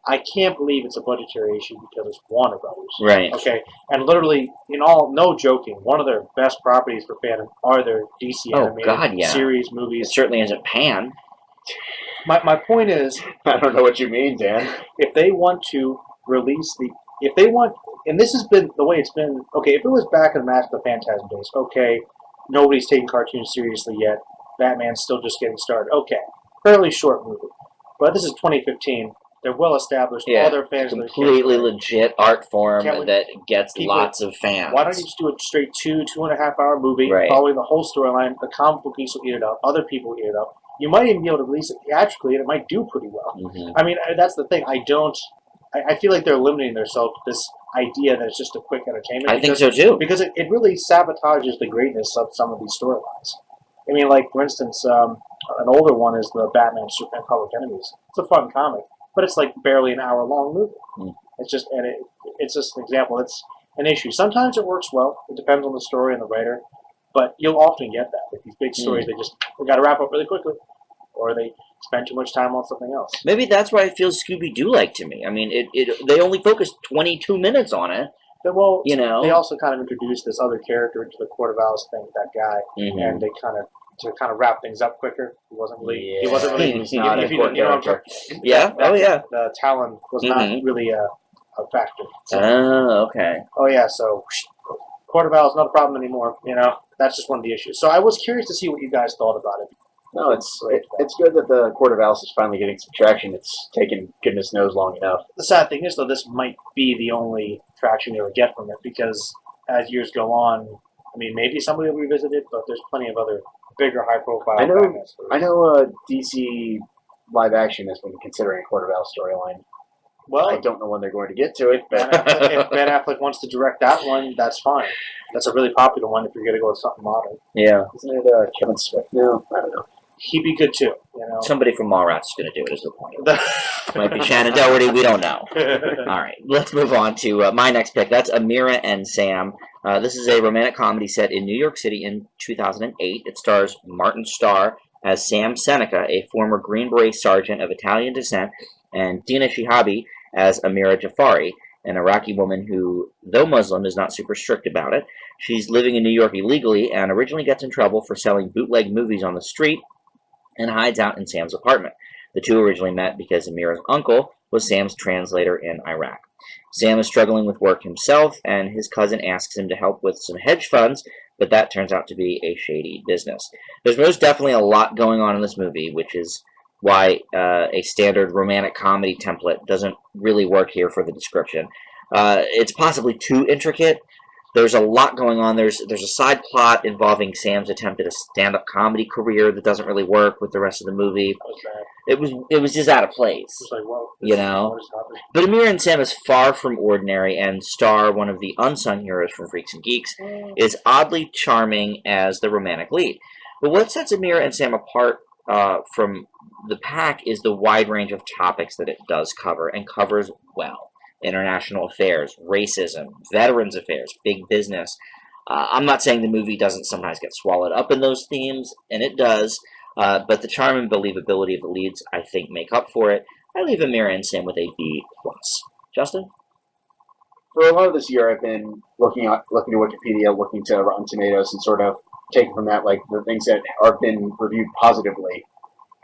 I can't believe it's a budgetary issue because it's Warner Brothers. Right. Okay, and literally, no joking, one of their best properties for fandom are their DC animated series, movies. It certainly isn't Pan. My point is, I don't know what you mean, Dan. if they want to release and this has been the way it's been, okay, if it was back in the Mask of the Phantasm days, okay, nobody's taking cartoons seriously yet, Batman's still just getting started, okay, fairly short movie. But this is 2015, they're well established, all their fans are completely legit art form Can't we- that gets people- lots of fans. Why don't you just do a straight 2.5 hour movie, Right. following the whole storyline, the comic book piece will eat it up, other people will eat it up. You might even be able to release it theatrically, and it might do pretty well. Mhm. I mean, that's the thing. I feel like they're limiting themselves to this idea that it's just a quick entertainment. I think so too. Because it really sabotages the greatness of some of these storylines. I mean, like, for instance, an older one is the Batman Superman Public Enemies. It's a fun comic, but it's like barely an hour long movie. Mm. It's just an example. It's an issue. Sometimes it works well. It depends on the story and the writer, but you'll often get that with these big stories. They got to wrap up really quickly, or they spend too much time on something else. Maybe that's why it feels Scooby-Doo-like to me. I mean, they only focused 22 minutes on it. But, well, You know? they also kind of introduced this other character into the Court of Owls thing, that guy, Mhm. and they kind of wrap things up quicker. He wasn't really. He's not if a you core know what I'm character. talking- Yeah? Oh, yeah. The Talon was not really a factor. So, Oh, okay. oh yeah, so Court of Owls not a problem anymore. That's just one of the issues. So I was curious to see what you guys thought about it. No, it's good that the Court of Owls is finally getting some traction. It's taken goodness knows long enough. The sad thing is, though, this might be the only traction they would get from it, because as years go on, I mean, maybe somebody will revisit it, but there's plenty of other bigger, high-profile Batman stories. I know DC live action has been considering a Court of Owls storyline. Well, I don't know when they're going to get to it, but if Ben Affleck wants to direct that one, that's fine. That's a really popular one if you're going to go with something modern. Yeah. isn't it Kevin Smith? No, I don't know. He'd be good too, Somebody from Mallrats is going to do it, is the point. Might be Shannon Doherty, we don't know. All right, let's move on to my next pick. That's Amira and Sam. This is a romantic comedy set in New York City in 2008. It stars Martin Starr as Sam Seneca, a former Green Beret sergeant of Italian descent, and Dina Shihabi as Amira Jafari, an Iraqi woman who, though Muslim, is not super strict about it. She's living in New York illegally and originally gets in trouble for selling bootleg movies on the street and hides out in Sam's apartment. The two originally met because Amira's uncle was Sam's translator in Iraq. Sam is struggling with work himself, and his cousin asks him to help with some hedge funds, but that turns out to be a shady business. There's most definitely a lot going on in this movie, which is why a standard romantic comedy template doesn't really work here for the description. It's possibly too intricate. There's a lot going on. There's a side plot involving Sam's attempt at a stand-up comedy career that doesn't really work with the rest of the movie. It was just out of place. It's like, whoa, But Amira and Sam is far from ordinary, and Starr, one of the unsung heroes from Freaks and Geeks, is oddly charming as the romantic lead. But what sets Amira and Sam apart from the pack is the wide range of topics that it does cover, and covers well. International affairs, racism, veterans affairs, big business. I'm not saying the movie doesn't sometimes get swallowed up in those themes, and it does, but the charm and believability of the leads, I think, make up for it. I leave Amira and Sam with a B+. Justin? For a lot of this year, I've been looking to Wikipedia, looking to Rotten Tomatoes, and sort of taking from that like the things that have been reviewed positively,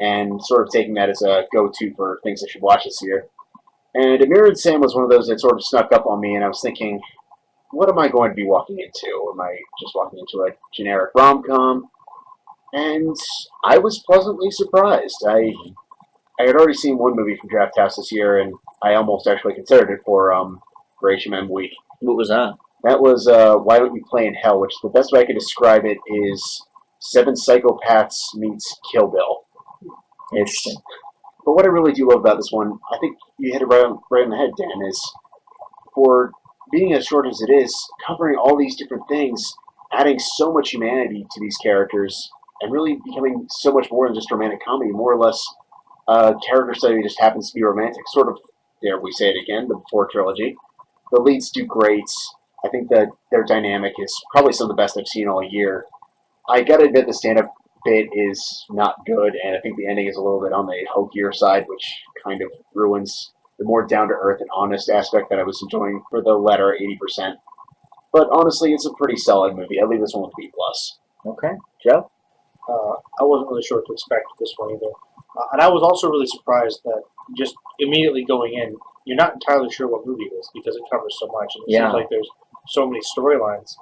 and sort of taking that as a go-to for things I should watch this year. And Amira and Sam was one of those that sort of snuck up on me, and I was thinking, what am I going to be walking into? Am I just walking into a generic rom-com? And I was pleasantly surprised. I had already seen one movie from Draft House this year, and I almost actually considered it for HMM Week. What was that? That was Why Don't You Play in Hell, which the best way I could describe it is Seven Psychopaths meets Kill Bill. Interesting. But what I really do love about this one, I think you hit it right on the head, Dan, is for being as short as it is, covering all these different things, adding so much humanity to these characters, and really becoming so much more than just romantic comedy, more or less character study just happens to be romantic. Sort of, dare we say it again, the Before trilogy. The leads do great. I think that their dynamic is probably some of the best I've seen all year. I gotta admit the stand-up bit is not good, and I think the ending is a little bit on the hokier side, which kind of ruins the more down-to-earth and honest aspect that I was enjoying for the latter 80%. But honestly, it's a pretty solid movie. I leave this one with B+. Okay. Joe? I wasn't really sure what to expect with this one either. And I was also really surprised that just immediately going in, you're not entirely sure what movie it is because it covers so much, and it Yeah. seems like there's so many storylines.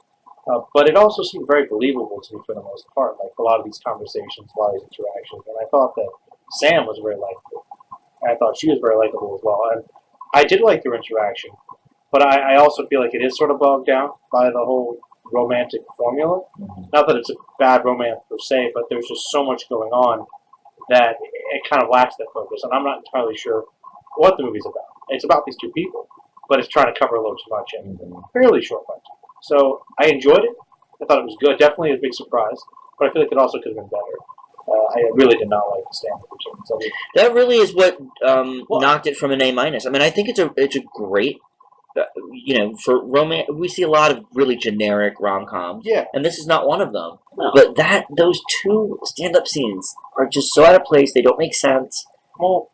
But it also seemed very believable to me for the most part, like a lot of these conversations, a lot of these interactions. And I thought that Sam was very likable. And I thought she was very likable as well. And I did like their interaction, but I also feel like it is sort of bogged down by the whole romantic formula. Not that it's a bad romance per se, but there's just so much going on that it kind of lacks that focus. And I'm not entirely sure what the movie's about. It's about these two people, but it's trying to cover a little too much in a fairly short time. So I enjoyed it. I thought it was good. Definitely a big surprise, but I feel like it also could have been better. I really did not like the stand-up routines. I mean, That really is what knocked it from an A minus. I mean, I think it's a great, for romance. We see a lot of really generic rom-coms, yeah, and this is not one of them. No. But those two stand-up scenes are just so out of place. They don't make sense. well,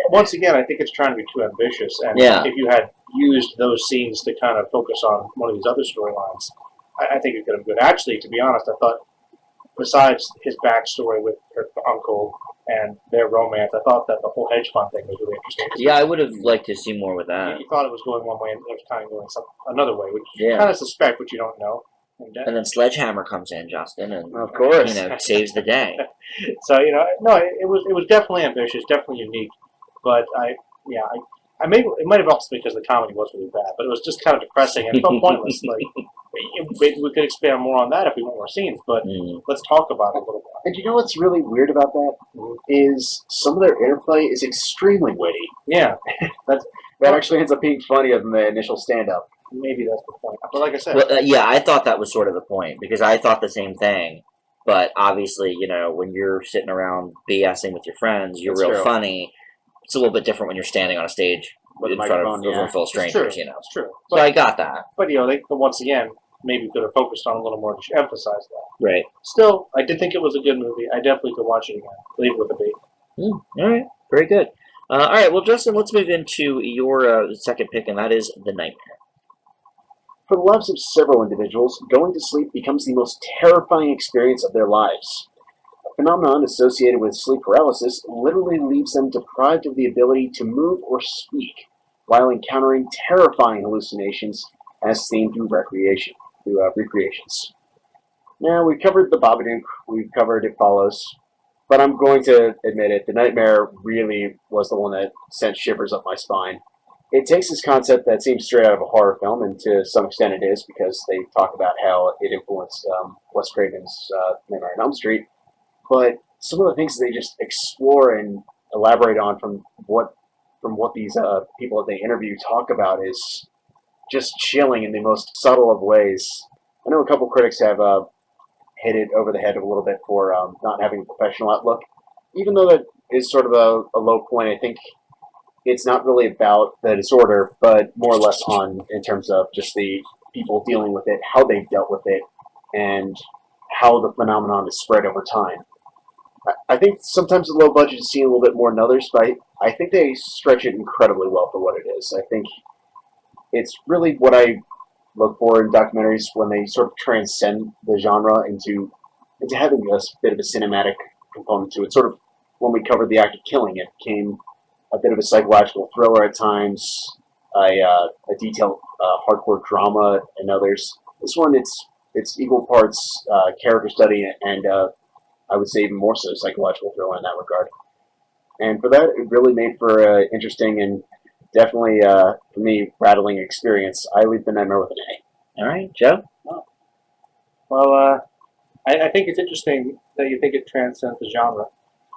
once again, I think it's trying to be too ambitious. And Yeah. if you had used those scenes to kind of focus on one of these other storylines, I think it could have been good. Actually, to be honest, I thought besides his backstory with her uncle and their romance, I thought that the whole hedge fund thing was really interesting. Yeah, I would have liked to see more with that. You thought it was going one way, and it was kind of going another way, which you Yeah. kind of suspect, but you don't know. And then Sledgehammer comes in, Justin, and Of course. saves the day. So no, it was definitely ambitious, definitely unique, but I it might have also been because the comedy was really bad, but it was just kind of depressing and it felt pointless. Like we could expand more on that if we want more scenes, but let's talk about it a little more. And you know what's really weird about that is some of their interplay is extremely witty. Yeah, That actually ends up being funnier than the initial stand-up. maybe that's the point. But like I said, Well, yeah, I thought that was sort of the point because I thought the same thing. But obviously, when you're sitting around BSing with your friends, you're That's real true. funny. It's a little bit different when you're standing on a stage With a in front of a microphone, room yeah. full of it's true. strangers. It's true. So I got that. But once again, maybe could have focused on a little more to emphasize that. Right. Still, I did think it was a good movie. I definitely could watch it again. Leave it with a B. All right. Very good. All right. Well, Justin, let's move into your second pick, and that is The Nightmare. For the lives of several individuals, going to sleep becomes the most terrifying experience of their lives. A phenomenon associated with sleep paralysis literally leaves them deprived of the ability to move or speak while encountering terrifying hallucinations as seen through recreations. Now, we've covered The Babadook, we've covered It Follows, but I'm going to admit it, The Nightmare really was the one that sent shivers up my spine. It takes this concept that seems straight out of a horror film, and to some extent it is, because they talk about how it influenced Wes Craven's Nightmare on Elm Street, but some of the things that they just explore and elaborate on from what these people that they interview talk about is just chilling in the most subtle of ways. I know a couple critics have hit it over the head a little bit for not having a professional outlook. Even though that is sort of a low point, I think it's not really about the disorder, but more or less in terms of just the people dealing with it, how they've dealt with it, and how the phenomenon is spread over time. I think sometimes the low budget is seen a little bit more than others, but I think they stretch it incredibly well for what it is. I think it's really what I look for in documentaries when they sort of transcend the genre into having a bit of a cinematic component to it. Sort of when we covered The Act of Killing, it became a bit of a psychological thriller at times. a detailed hardcore drama, and others. This one, it's equal parts character study and I would say even more so psychological thriller in that regard. And for that, it really made for an interesting and definitely, for me, rattling experience. I leave The Nightmare with an A. All right, Joe? Well, I think it's interesting that you think it transcends the genre,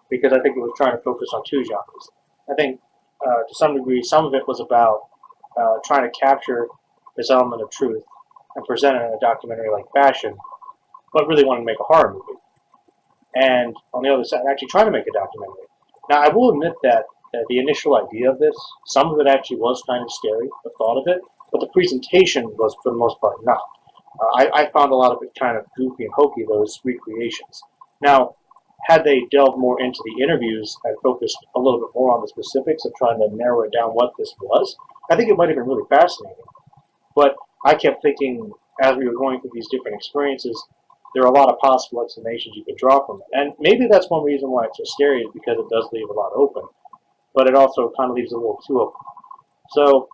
because I think it was trying to focus on two genres. I think, to some degree, some of it was about trying to capture this element of truth and present it in a documentary-like fashion, but really wanted to make a horror movie. And on the other side, actually trying to make a documentary. Now, I will admit that the initial idea of this, some of it actually was kind of scary, the thought of it, but the presentation was, for the most part, not. I found a lot of it kind of goofy and hokey, those recreations. Now, had they delved more into the interviews and focused a little bit more on the specifics of trying to narrow it down what this was, I think it might have been really fascinating. But I kept thinking, as we were going through these different experiences, there are a lot of possible explanations you could draw from it. And maybe that's one reason why it's so scary, is because it does leave a lot open. But it also kind of leaves a little too open. So,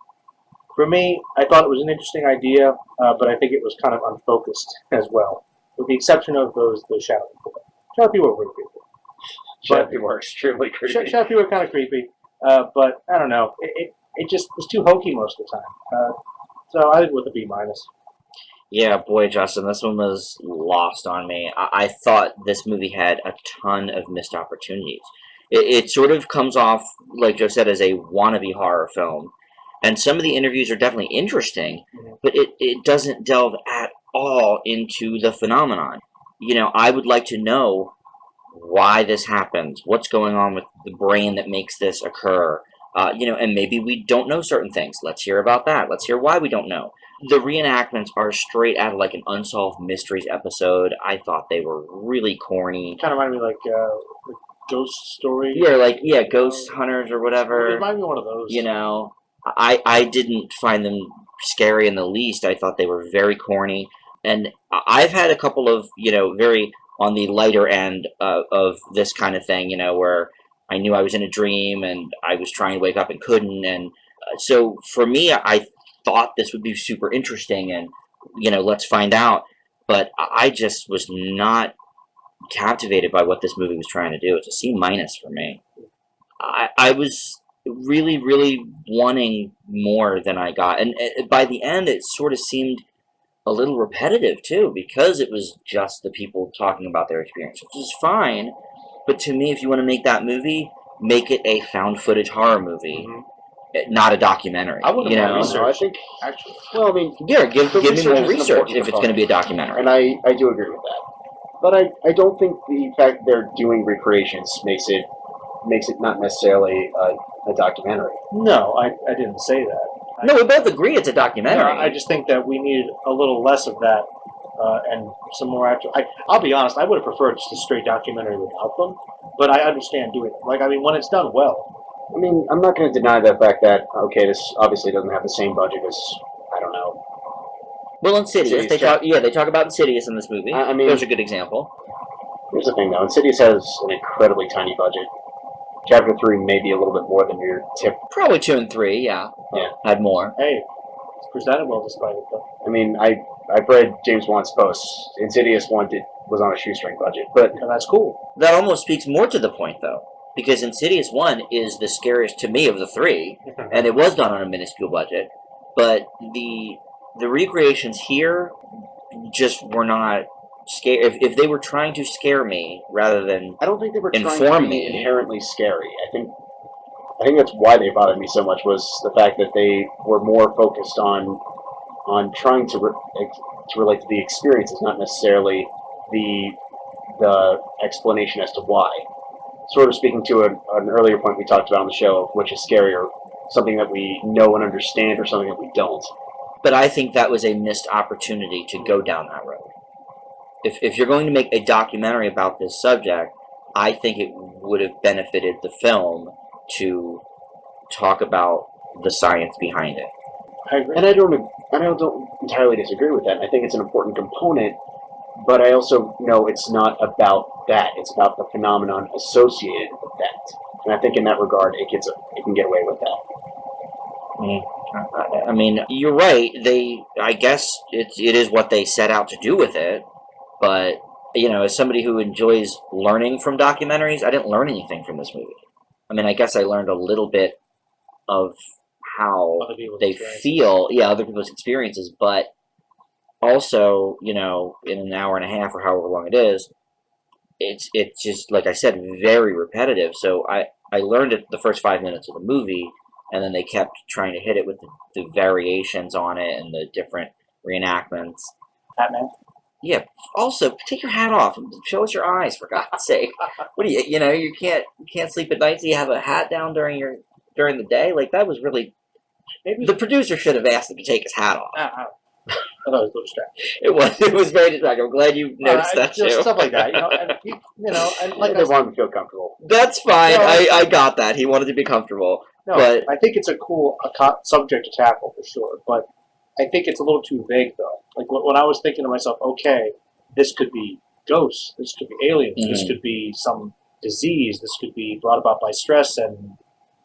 for me, I thought it was an interesting idea, but I think it was kind of unfocused as well, with the exception of those shadow people. Shadow people were really creepy. Shadow people are extremely creepy. Shadow people were kind of creepy, but I don't know. It just was too hokey most of the time. So I think with a B minus. Yeah, boy, Justin, this one was lost on me. I thought this movie had a ton of missed opportunities. It sort of comes off, like Joe said, as a wannabe horror film. And some of the interviews are definitely interesting, but it doesn't delve at all into the phenomenon. I would like to know why this happens, what's going on with the brain that makes this occur. And maybe we don't know certain things. Let's hear about that. Let's hear why we don't know. The reenactments are straight out of like an Unsolved Mysteries episode. I thought they were really corny. Kind of reminded me like Ghost Story. Yeah, Ghost Hunters or whatever. It reminded me of one of those. I didn't find them scary in the least. I thought they were very corny. And I've had a couple of, very on the lighter end of this kind of thing, where I knew I was in a dream and I was trying to wake up and couldn't. And so for me, I thought this would be super interesting and, let's find out. But I just was not captivated by what this movie was trying to do. It's a C minus for me. I was really, really wanting more than I got. And by the end, it sort of seemed a little repetitive, too, because it was just the people talking about their experience, which is fine. But to me, if you want to make that movie, make it a found footage horror movie, not a documentary. I wouldn't want research. I think, actually. well, I mean, yeah, give me research more is an research important if it's going to be a documentary. and I do agree with that. But I don't think the fact they're doing recreations makes it not necessarily a documentary. No, I didn't say that. No, we both agree it's a documentary. I just think that we needed a little less of that and some more actual. I'll be honest, I would have preferred just a straight documentary without them, but I understand doing it. When it's done well. I mean, I'm not going to deny the fact that, okay, this obviously doesn't have the same budget as, I don't know. Well, Insidious, they talk about Insidious in this movie. I mean, there's a good example. Here's the thing, though. Insidious has an incredibly tiny budget. Chapter 3 may be a little bit more than your tip. Probably 2 and 3, yeah. Yeah. Had more. Hey, it's presented well despite it, though. I mean, I've read James Wan's posts. Insidious 1 was on a shoestring budget, but... And that's cool. That almost speaks more to the point, though. Because Insidious 1 is the scariest to me of the 3, and it was done on a minuscule budget. But the recreations here just were not scare. If they were trying to scare me rather than I don't think they were trying inform to be me inherently scary. I think that's why they bothered me so much, was the fact that they were more focused on trying to relate to the experiences, not necessarily the explanation as to why. Sort of speaking to an earlier point we talked about on the show of which is scarier, something that we know and understand or something that we don't. But I think that was a missed opportunity to go down that road. If you're going to make a documentary about this subject, I think it would have benefited the film to talk about the science behind it. I agree. And I don't entirely disagree with that. I think it's an important component, but I also know it's not about that. It's about the phenomenon associated with that. And I think in that regard, it can get away with that. I mean, you're right. I guess it is what they set out to do with it. But as somebody who enjoys learning from documentaries, I didn't learn anything from this movie. I mean, I guess I learned a little bit of how they feel, other people's experiences, but also, in an hour and a half or however long it is, it's just, like I said, very repetitive. So I learned it the first 5 minutes of the movie, and then they kept trying to hit it with the variations on it and the different reenactments. Batman. Yeah. Also, take your hat off and show us your eyes, for God's sake. What do you can't sleep at night, so you have a hat down during the day? Like, that was really. Maybe the producer should have asked him to take his hat off. I thought it was a little distracting. It was very distracting. I'm glad you noticed that too. Stuff like that, and like they want him to feel comfortable. That's fine. I got that. He wanted to be comfortable. No, but I think it's a cool subject to tackle for sure. But I think it's a little too vague, though. Like when I was thinking to myself, okay, this could be ghosts, this could be aliens, this could be some disease, this could be brought about by stress and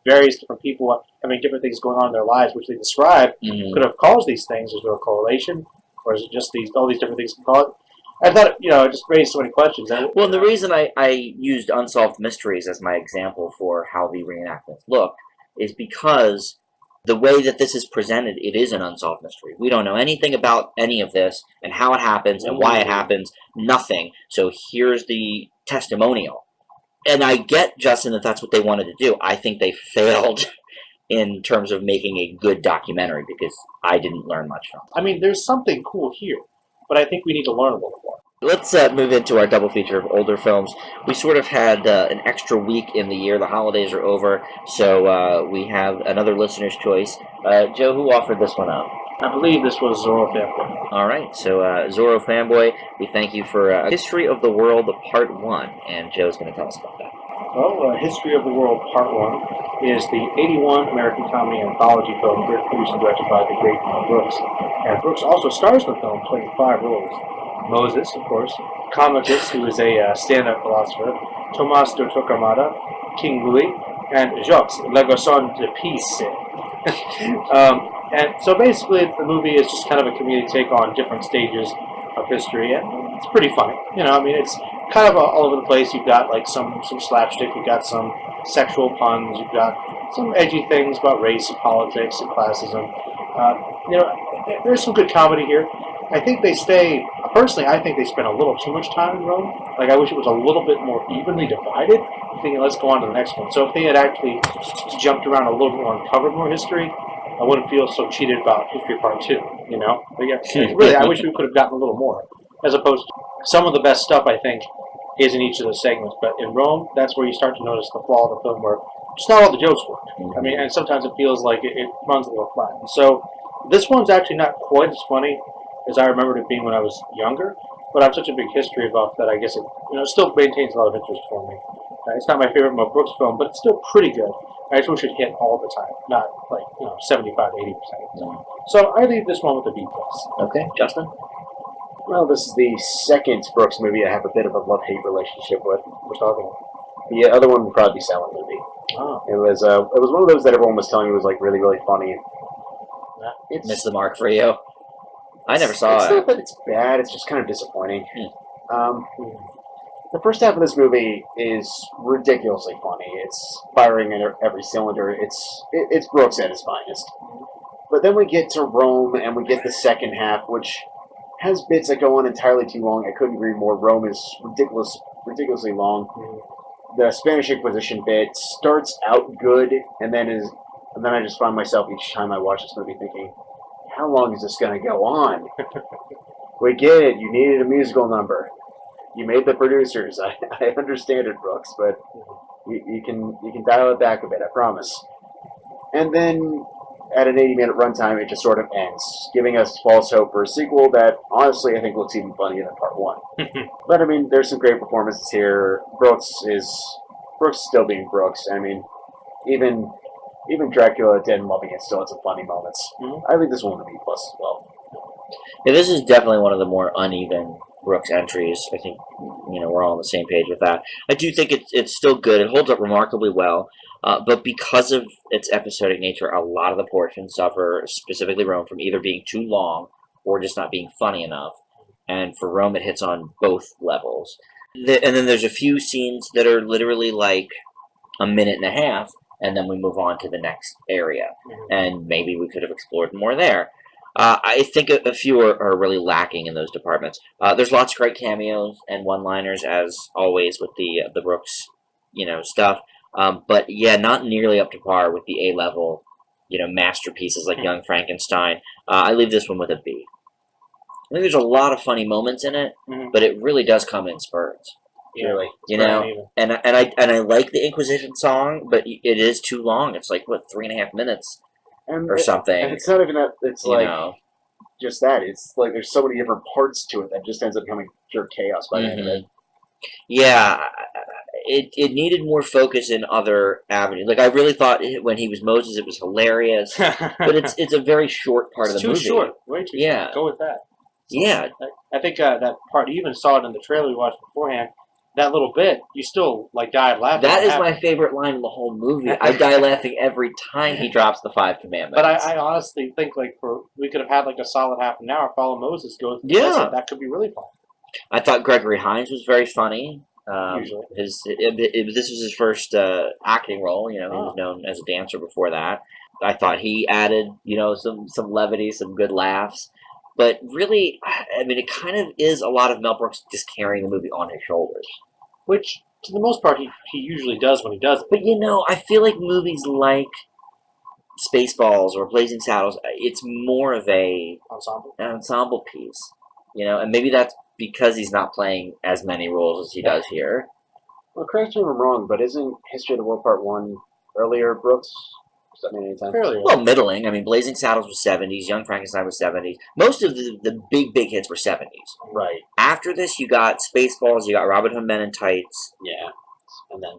various different people having different things going on in their lives, which they describe could have caused these things. Is there a correlation, or is it just all these different things can cause it? I thought it just raised so many questions. Well, the reason I used Unsolved Mysteries as my example for how the reenactments look is because the way that this is presented, it is an unsolved mystery. We don't know anything about any of this and how it happens and why it happens. Nothing. So here's the testimonial. And I get, Justin, that that's what they wanted to do. I think they failed in terms of making a good documentary because I didn't learn much from it. I mean, there's something cool here, but I think we need to learn a little more. Let's move into our double feature of older films. We sort of had an extra week in the year. The holidays are over, so we have another listener's choice. Joe, who offered this one up? I believe this was Zorro Fanboy. All right, so Zorro Fanboy, we thank you for History of the World Part 1, and Joe's going to tell us about that. Well, History of the World Part 1 is the 81 American comedy anthology film produced and directed by the great Mel Brooks. And Brooks also stars in the film, playing 5 roles. Moses, of course, Comicus, who is a stand-up philosopher, Tomas de Torquemada, King Louis, and Jacques, Le Garçon de Peace. And so basically the movie is just kind of a comedic take on different stages of history, and it's pretty funny. It's kind of all over the place. You've got like some slapstick, you've got some sexual puns, you've got some edgy things about race and politics and classism. There's some good comedy here. I think they spend a little too much time in Rome. Like, I wish it was a little bit more evenly divided. Thinking, let's go on to the next one. So if they had actually jumped around a little more and covered more history, I wouldn't feel so cheated about History Part 2, But yeah, really, I wish we could have gotten a little more. As opposed to some of the best stuff, I think, is in each of the segments. But in Rome, that's where you start to notice the flaw of the film, where just not all the jokes work. I mean, and sometimes it feels like it runs a little flat. And so this one's actually not quite as funny as I remembered it being when I was younger, but I have such a big history buff that I guess it still maintains a lot of interest for me. It's not my favorite Mel Brooks film, but it's still pretty good. I just wish it hit all the time, not like 75, 80%. So I leave this one with a B+. Okay, Justin? Well, this is the second Brooks movie I have a bit of a love-hate relationship with. We're talking. The other one would probably be Silent Movie. Oh. It was one of those that everyone was telling me was like really, really funny. Missed the mark for you. I never saw it. It's not that it's bad, it's just kind of disappointing. The first half of this movie is ridiculously funny. It's firing in every cylinder. It's Brooks at his finest. But then we get to Rome, and we get the second half, which has bits that go on entirely too long. I couldn't agree more. Rome is ridiculously long. The Spanish Inquisition bit starts out good, and then I just find myself each time I watch this movie thinking, how long is this going to go on? We get it. You needed a musical number. You made the producers. I understand it, Brooks, but you can dial it back a bit, I promise. And then at an 80-minute runtime, it just sort of ends, giving us false hope for a sequel that, honestly, I think looks even funnier than Part 1. But, I mean, there's some great performances here. Brooks is still being Brooks. I mean, even Dracula, Dead and Loving It, still had some funny moments. I think this one would be B+ as well. Yeah, this is definitely one of the more uneven Brooks entries. I think we're all on the same page with that. I do think it's still good. It holds up remarkably well. But because of its episodic nature, a lot of the portions suffer, specifically Rome, from either being too long or just not being funny enough. And for Rome, it hits on both levels. And then there's a few scenes that are literally like a minute and a half, and then we move on to the next area. And maybe we could have explored more there. I think a few are really lacking in those departments. There's lots of great cameos and one-liners, as always, with the Brooks, stuff. But yeah, not nearly up to par with the A-level, masterpieces like Young Frankenstein. I leave this one with a B. I think there's a lot of funny moments in it, but it really does come in spurts. Really, and I like the Inquisition song, but it is too long. It's like 3.5 minutes or something. And it's not even that. It's you like know. just that. It's like there's so many different parts to it that just ends up becoming pure chaos by the end of it. Yeah, it needed more focus in other avenues. Like I really thought when he was Moses, it was hilarious, but it's a very short part of the movie. Too short, way too short. Go with that. So yeah, I think that part. You even saw it in the trailer we watched beforehand. That little bit, you still died laughing. That is my favorite line in the whole movie. I die laughing every time he drops the 5 commandments. But I honestly think we could have had a solid half an hour follow Moses go through the desert. That could be really fun. I thought Gregory Hines was very funny. Usually, this was his first acting role. He was known as a dancer before that. I thought he added some levity, some good laughs. But really, I mean, it kind of is a lot of Mel Brooks just carrying the movie on his shoulders. Which, to the most part, he usually does when he does it. But, I feel like movies like Spaceballs or Blazing Saddles, it's more of an ensemble piece. And maybe that's because he's not playing as many roles as he does here. Well, correct me if I'm wrong, but isn't History of the World Part 1 earlier, Brooks? Well, middling. I mean, Blazing Saddles was 70s. Young Frankenstein was 70s. Most of the big hits were 70s. Right. After this, you got Spaceballs, you got Robin Hood Men in Tights. Yeah. And then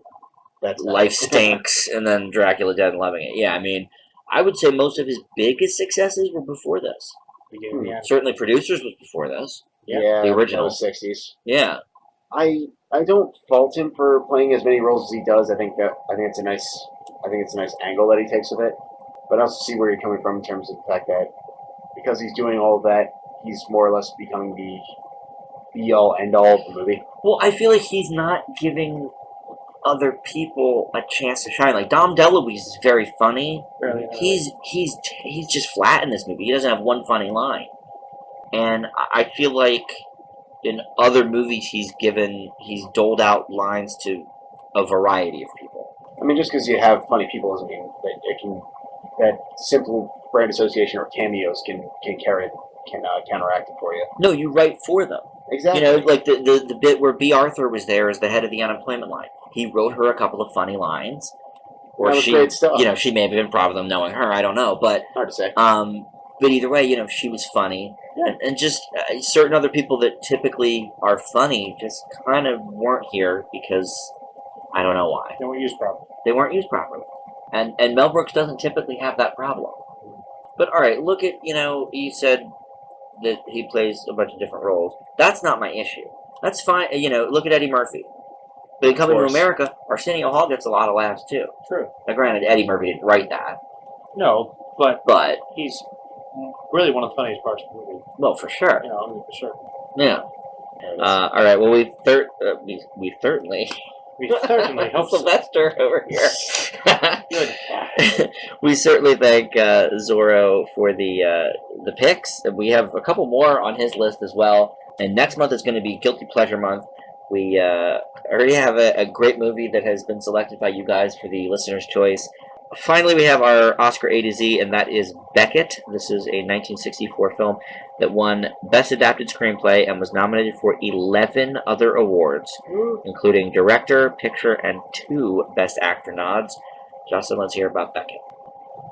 that's Life Stinks, and then Dracula Dead and Loving It. Yeah, I mean, I would say most of his biggest successes were before this. Certainly Producers was before this. Yeah, the original. The 60s. Yeah. I don't fault him for playing as many roles as he does. I think it's a nice angle that he takes with it. But I also see where you're coming from in terms of the fact that because he's doing all of that, he's more or less becoming the be-all, end-all of the movie. Well, I feel like he's not giving other people a chance to shine. Like Dom DeLuise is very funny. Really, he's just flat in this movie. He doesn't have one funny line. And I feel like in other movies he's doled out lines to a variety of people. I mean, just because you have funny people doesn't mean that that simple brand association or cameos can counteract it for you. No, you write for them. Exactly. Like the bit where B. Arthur was there as the head of the unemployment line. He wrote her a couple of funny lines. Or that was great stuff. She may have been proud of them knowing her. I don't know, but hard to say. But either way, she was funny, and just certain other people that typically are funny just kind of weren't here because I don't know why. They weren't used properly. They weren't used properly, and Mel Brooks doesn't typically have that problem. But all right, look at you said that he plays a bunch of different roles. That's not my issue. That's fine. Look at Eddie Murphy. But in Coming to America, Arsenio Hall gets a lot of laughs too. True. Now, granted, Eddie Murphy didn't write that. No, but he's really one of the funniest parts of the movie. Well, for sure. For sure. Yeah. All right. Well, we certainly. We certainly hope Sylvester over here. Good. We certainly thank Zorro for the picks. We have a couple more on his list as well. And next month is going to be Guilty Pleasure Month. We already have a great movie that has been selected by you guys for the listener's choice. Finally, we have our Oscar A to Z, and that is Becket. This is a 1964 film that won Best Adapted Screenplay and was nominated for 11 other awards, including Director, Picture, and 2 Best Actor nods. Justin, let's hear about Becket.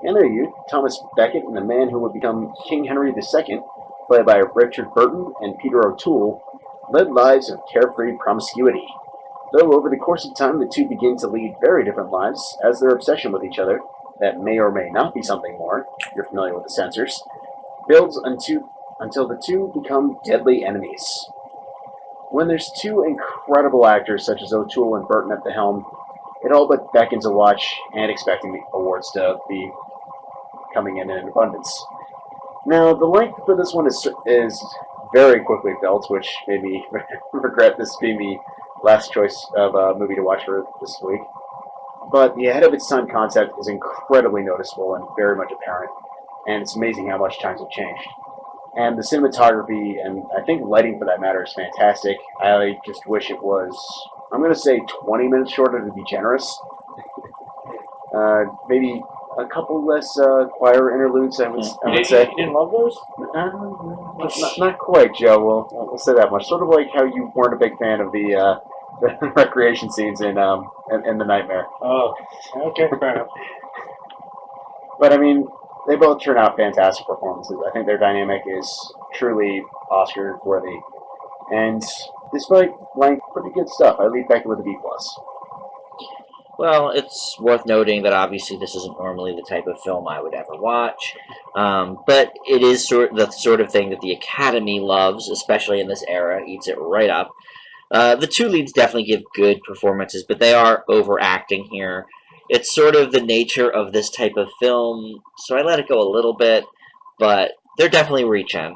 And there you Thomas Becket and the man who would become King Henry II, played by Richard Burton and Peter O'Toole, led lives of carefree promiscuity. Though over the course of time the two begin to lead very different lives, as their obsession with each other, that may or may not be something more, you're familiar with the censors, builds until the two become deadly enemies. when there's two incredible actors such as O'Toole and Burton at the helm, it all but beckons a watch and expecting the awards to be coming in abundance. Now, the length for this one is very quickly felt, which made me regret this being the last choice of a movie to watch for this week. But the ahead of its time concept is incredibly noticeable and very much apparent, and it's amazing how much times have changed. And the cinematography, and I think lighting for that matter, is fantastic. I just wish it was, I'm going to say 20 minutes shorter to be generous. Maybe a couple less choir interludes, I would say. You didn't love those? Not quite, Joe. We'll say that much. Sort of like how you weren't a big fan of the recreation scenes in The Nightmare. Oh, okay, fair enough. But I mean, they both turn out fantastic performances. I think their dynamic is truly Oscar worthy, and despite length, pretty good stuff. I leave Becket with a B+. Well, it's worth noting that obviously this isn't normally the type of film I would ever watch, but it is the sort of thing that the Academy loves, especially in this era, eats it right up. The two leads definitely give good performances, but they are overacting here. It's sort of the nature of this type of film, so I let it go a little bit, but they're definitely reaching.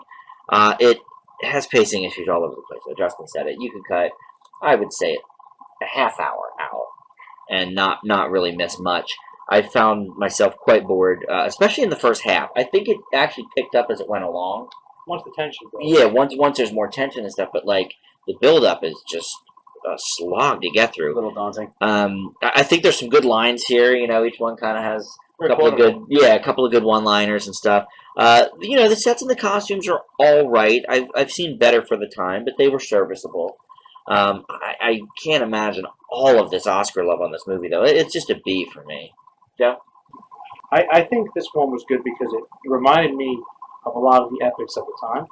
It has pacing issues all over the place. So Justin said it. You could cut, I would say, a half hour out and not really miss much. I found myself quite bored, especially in the first half. I think it actually picked up as it went along. Once the tension goes. Yeah, once there's more tension and stuff, but like the build-up is just a slog to get A through. little daunting. I think there's some good lines here. You know, each one kind of has a couple of good one-liners and stuff. You know, the sets and the costumes are all right. I've seen better for the time, but they were serviceable. I can't imagine all of this Oscar love on this movie, though. It's just a B for me. Yeah. I think this one was good because it reminded me of a lot of the epics of the time.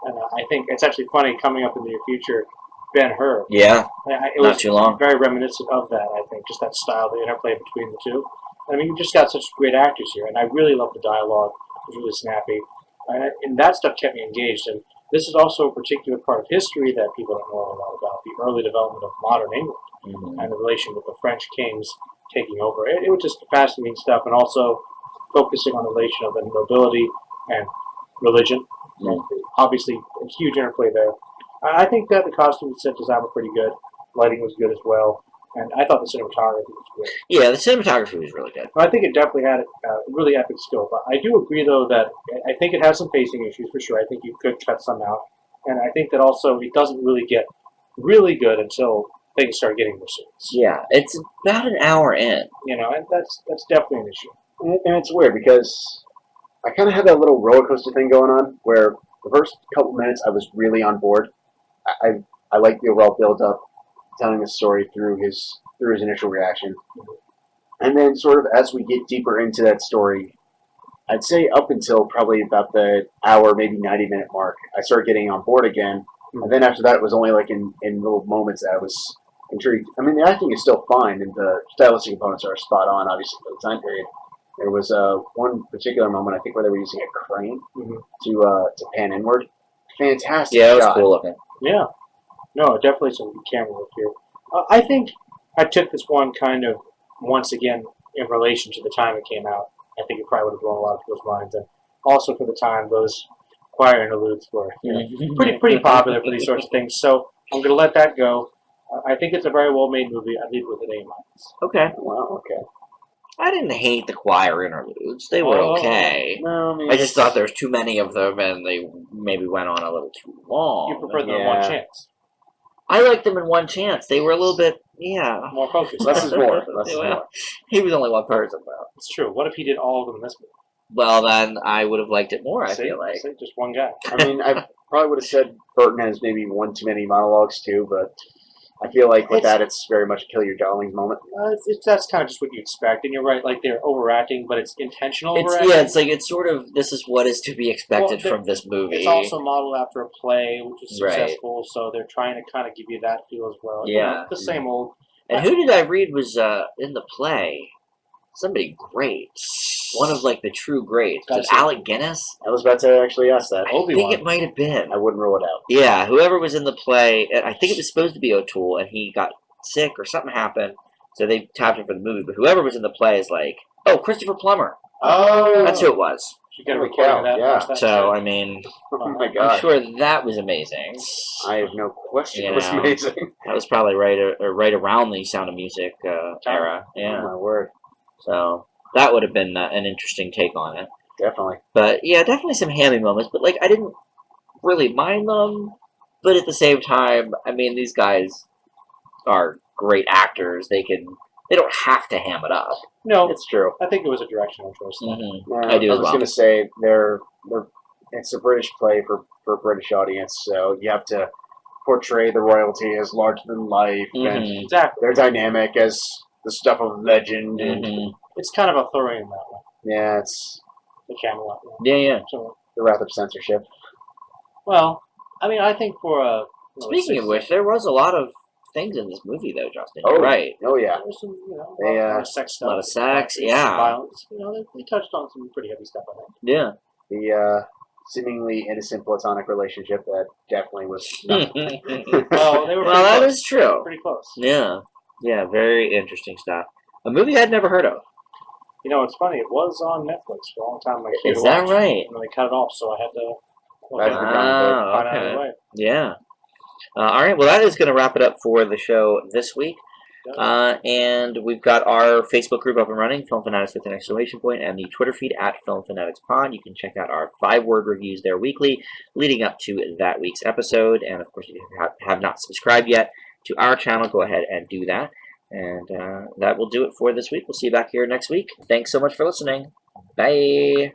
And I think it's actually funny coming up in the near future, Ben-Hur. Yeah. It Not was too long. very reminiscent of that, I think, just that style, the interplay between the two. I mean, you just got such great actors here, and I really love the dialogue. It was really snappy. And that stuff kept me engaged. And this is also a particular part of history that people don't know a lot about, the early development of modern England and the relation with the French kings taking over. It was just fascinating stuff, and also focusing on the relation of the nobility and religion. Obviously, a huge interplay there. I think that the costume and set design were pretty good. Lighting was good as well. And I thought the cinematography was good. Yeah, the cinematography was really good. I think it definitely had a really epic scope. I do agree, though, that I think it has some pacing issues for sure. I think you could cut some out. And I think that also it doesn't really get really good until things start getting more serious. Yeah, it's about an hour in. You know, and that's definitely an issue. And it's weird because I kind of had that little roller coaster thing going on where the first couple minutes I was really on board. I like the overall build up, telling the story through his initial reaction, and then sort of as we get deeper into that story, I'd say up until probably about the hour, maybe 90-minute mark, I started getting on board again. And then after that, it was only like in little moments that I was intrigued. I mean, the acting is still fine, and the stylistic components are spot on, obviously, for the time period. There was one particular moment, I think, where they were using a crane to pan inward. Fantastic Yeah, it was shot. cool looking. Yeah. No, definitely some good camera work here. I think I took this one kind of, once again, in relation to the time it came out. I think it probably would have blown a lot of people's minds. And also for the time, those choir interludes were pretty popular for these sorts of things. So I'm going to let that go. I think it's a very well-made movie. I leave it with an A-. Okay. Wow, okay. I didn't hate the choir interludes. They were okay. No, I mean, I just thought there was too many of them, and they maybe went on a little too long. You prefer them in One Chance. I liked them in One Chance. They were a little bit, more focused. Less is more. Less is Well, more. he was only one person, though. It's true. What if he did all of them in this movie? Well, then I would have liked it more, I feel like. See, just one guy. I mean, I probably would have said Burton has maybe one too many monologues too, but I feel like with that, it's very much a kill your darlings moment. That's kind of just what you expect, and you're right. Like they're overacting, but it's intentional overacting. Yeah, it's like it's sort of this is what is to be expected from this movie. It's also modeled after a play, which was successful, so they're trying to kind of give you that feel as well. Yeah, you know, the same old. And who did I read was in the play? Somebody great. one of like the true greats. Was it Gotta see. Alec Guinness? I was about to actually ask that. I think Obi-Wan. it might have been. I wouldn't rule it out. Yeah, whoever was in the play, I think it was supposed to be O'Toole, and he got sick or something happened, so they tapped him for the movie. But whoever was in the play is like, oh, Christopher Plummer. Oh, That's who it was. You get a Holy recording cow, of that. yeah. Watch that So, shit. I mean, oh my I'm god. sure that was amazing. I have no question. You It was know. amazing. That was probably right around the Sound of Music era. Oh Yeah. my word. So that would have been an interesting take on it. Definitely. But yeah, definitely some hammy moments. But like, I didn't really mind them. But at the same time, I mean, these guys are great actors. They don't have to ham it up. No, It's true. I think it was a directional choice. Though. Mm-hmm. I do I as was well. going to say it's a British play for a British audience, so you have to portray the royalty as larger than life, and Mhm. Exactly. they're dynamic as the stuff of legend, and Mhm. It's kind of a throw in that one. yeah, it's The Camelot one. Yeah. So, the wrath of censorship. well, I mean, I think for a Speaking of which, there was a lot of things in this movie, though, Justin. Oh, You're right. Oh yeah. there was some, They, a lot of sex stuff, a lot of sex, some yeah. violence. They touched on some pretty heavy stuff. I think. Yeah. The seemingly innocent platonic relationship that definitely was not. Well, they were. Well, that close. is true. Pretty close. Yeah. Yeah, very interesting stuff. A movie I'd never heard of. It's funny. It was on Netflix for a long time. Like, Is that right? And they cut it off, so I had to That's the ground find out okay. another way. Yeah. All right. Well, that is going to wrap it up for the show this week. And we've got our Facebook group up and running, Film Fanatics with an exclamation point, and the Twitter feed at Film Fanatics Pod. You can check out our 5-word reviews there weekly, leading up to that week's episode. And of course, if you have not subscribed yet to our channel, go ahead and do that. And that will do it for this week. We'll see you back here next week. Thanks so much for listening. Bye.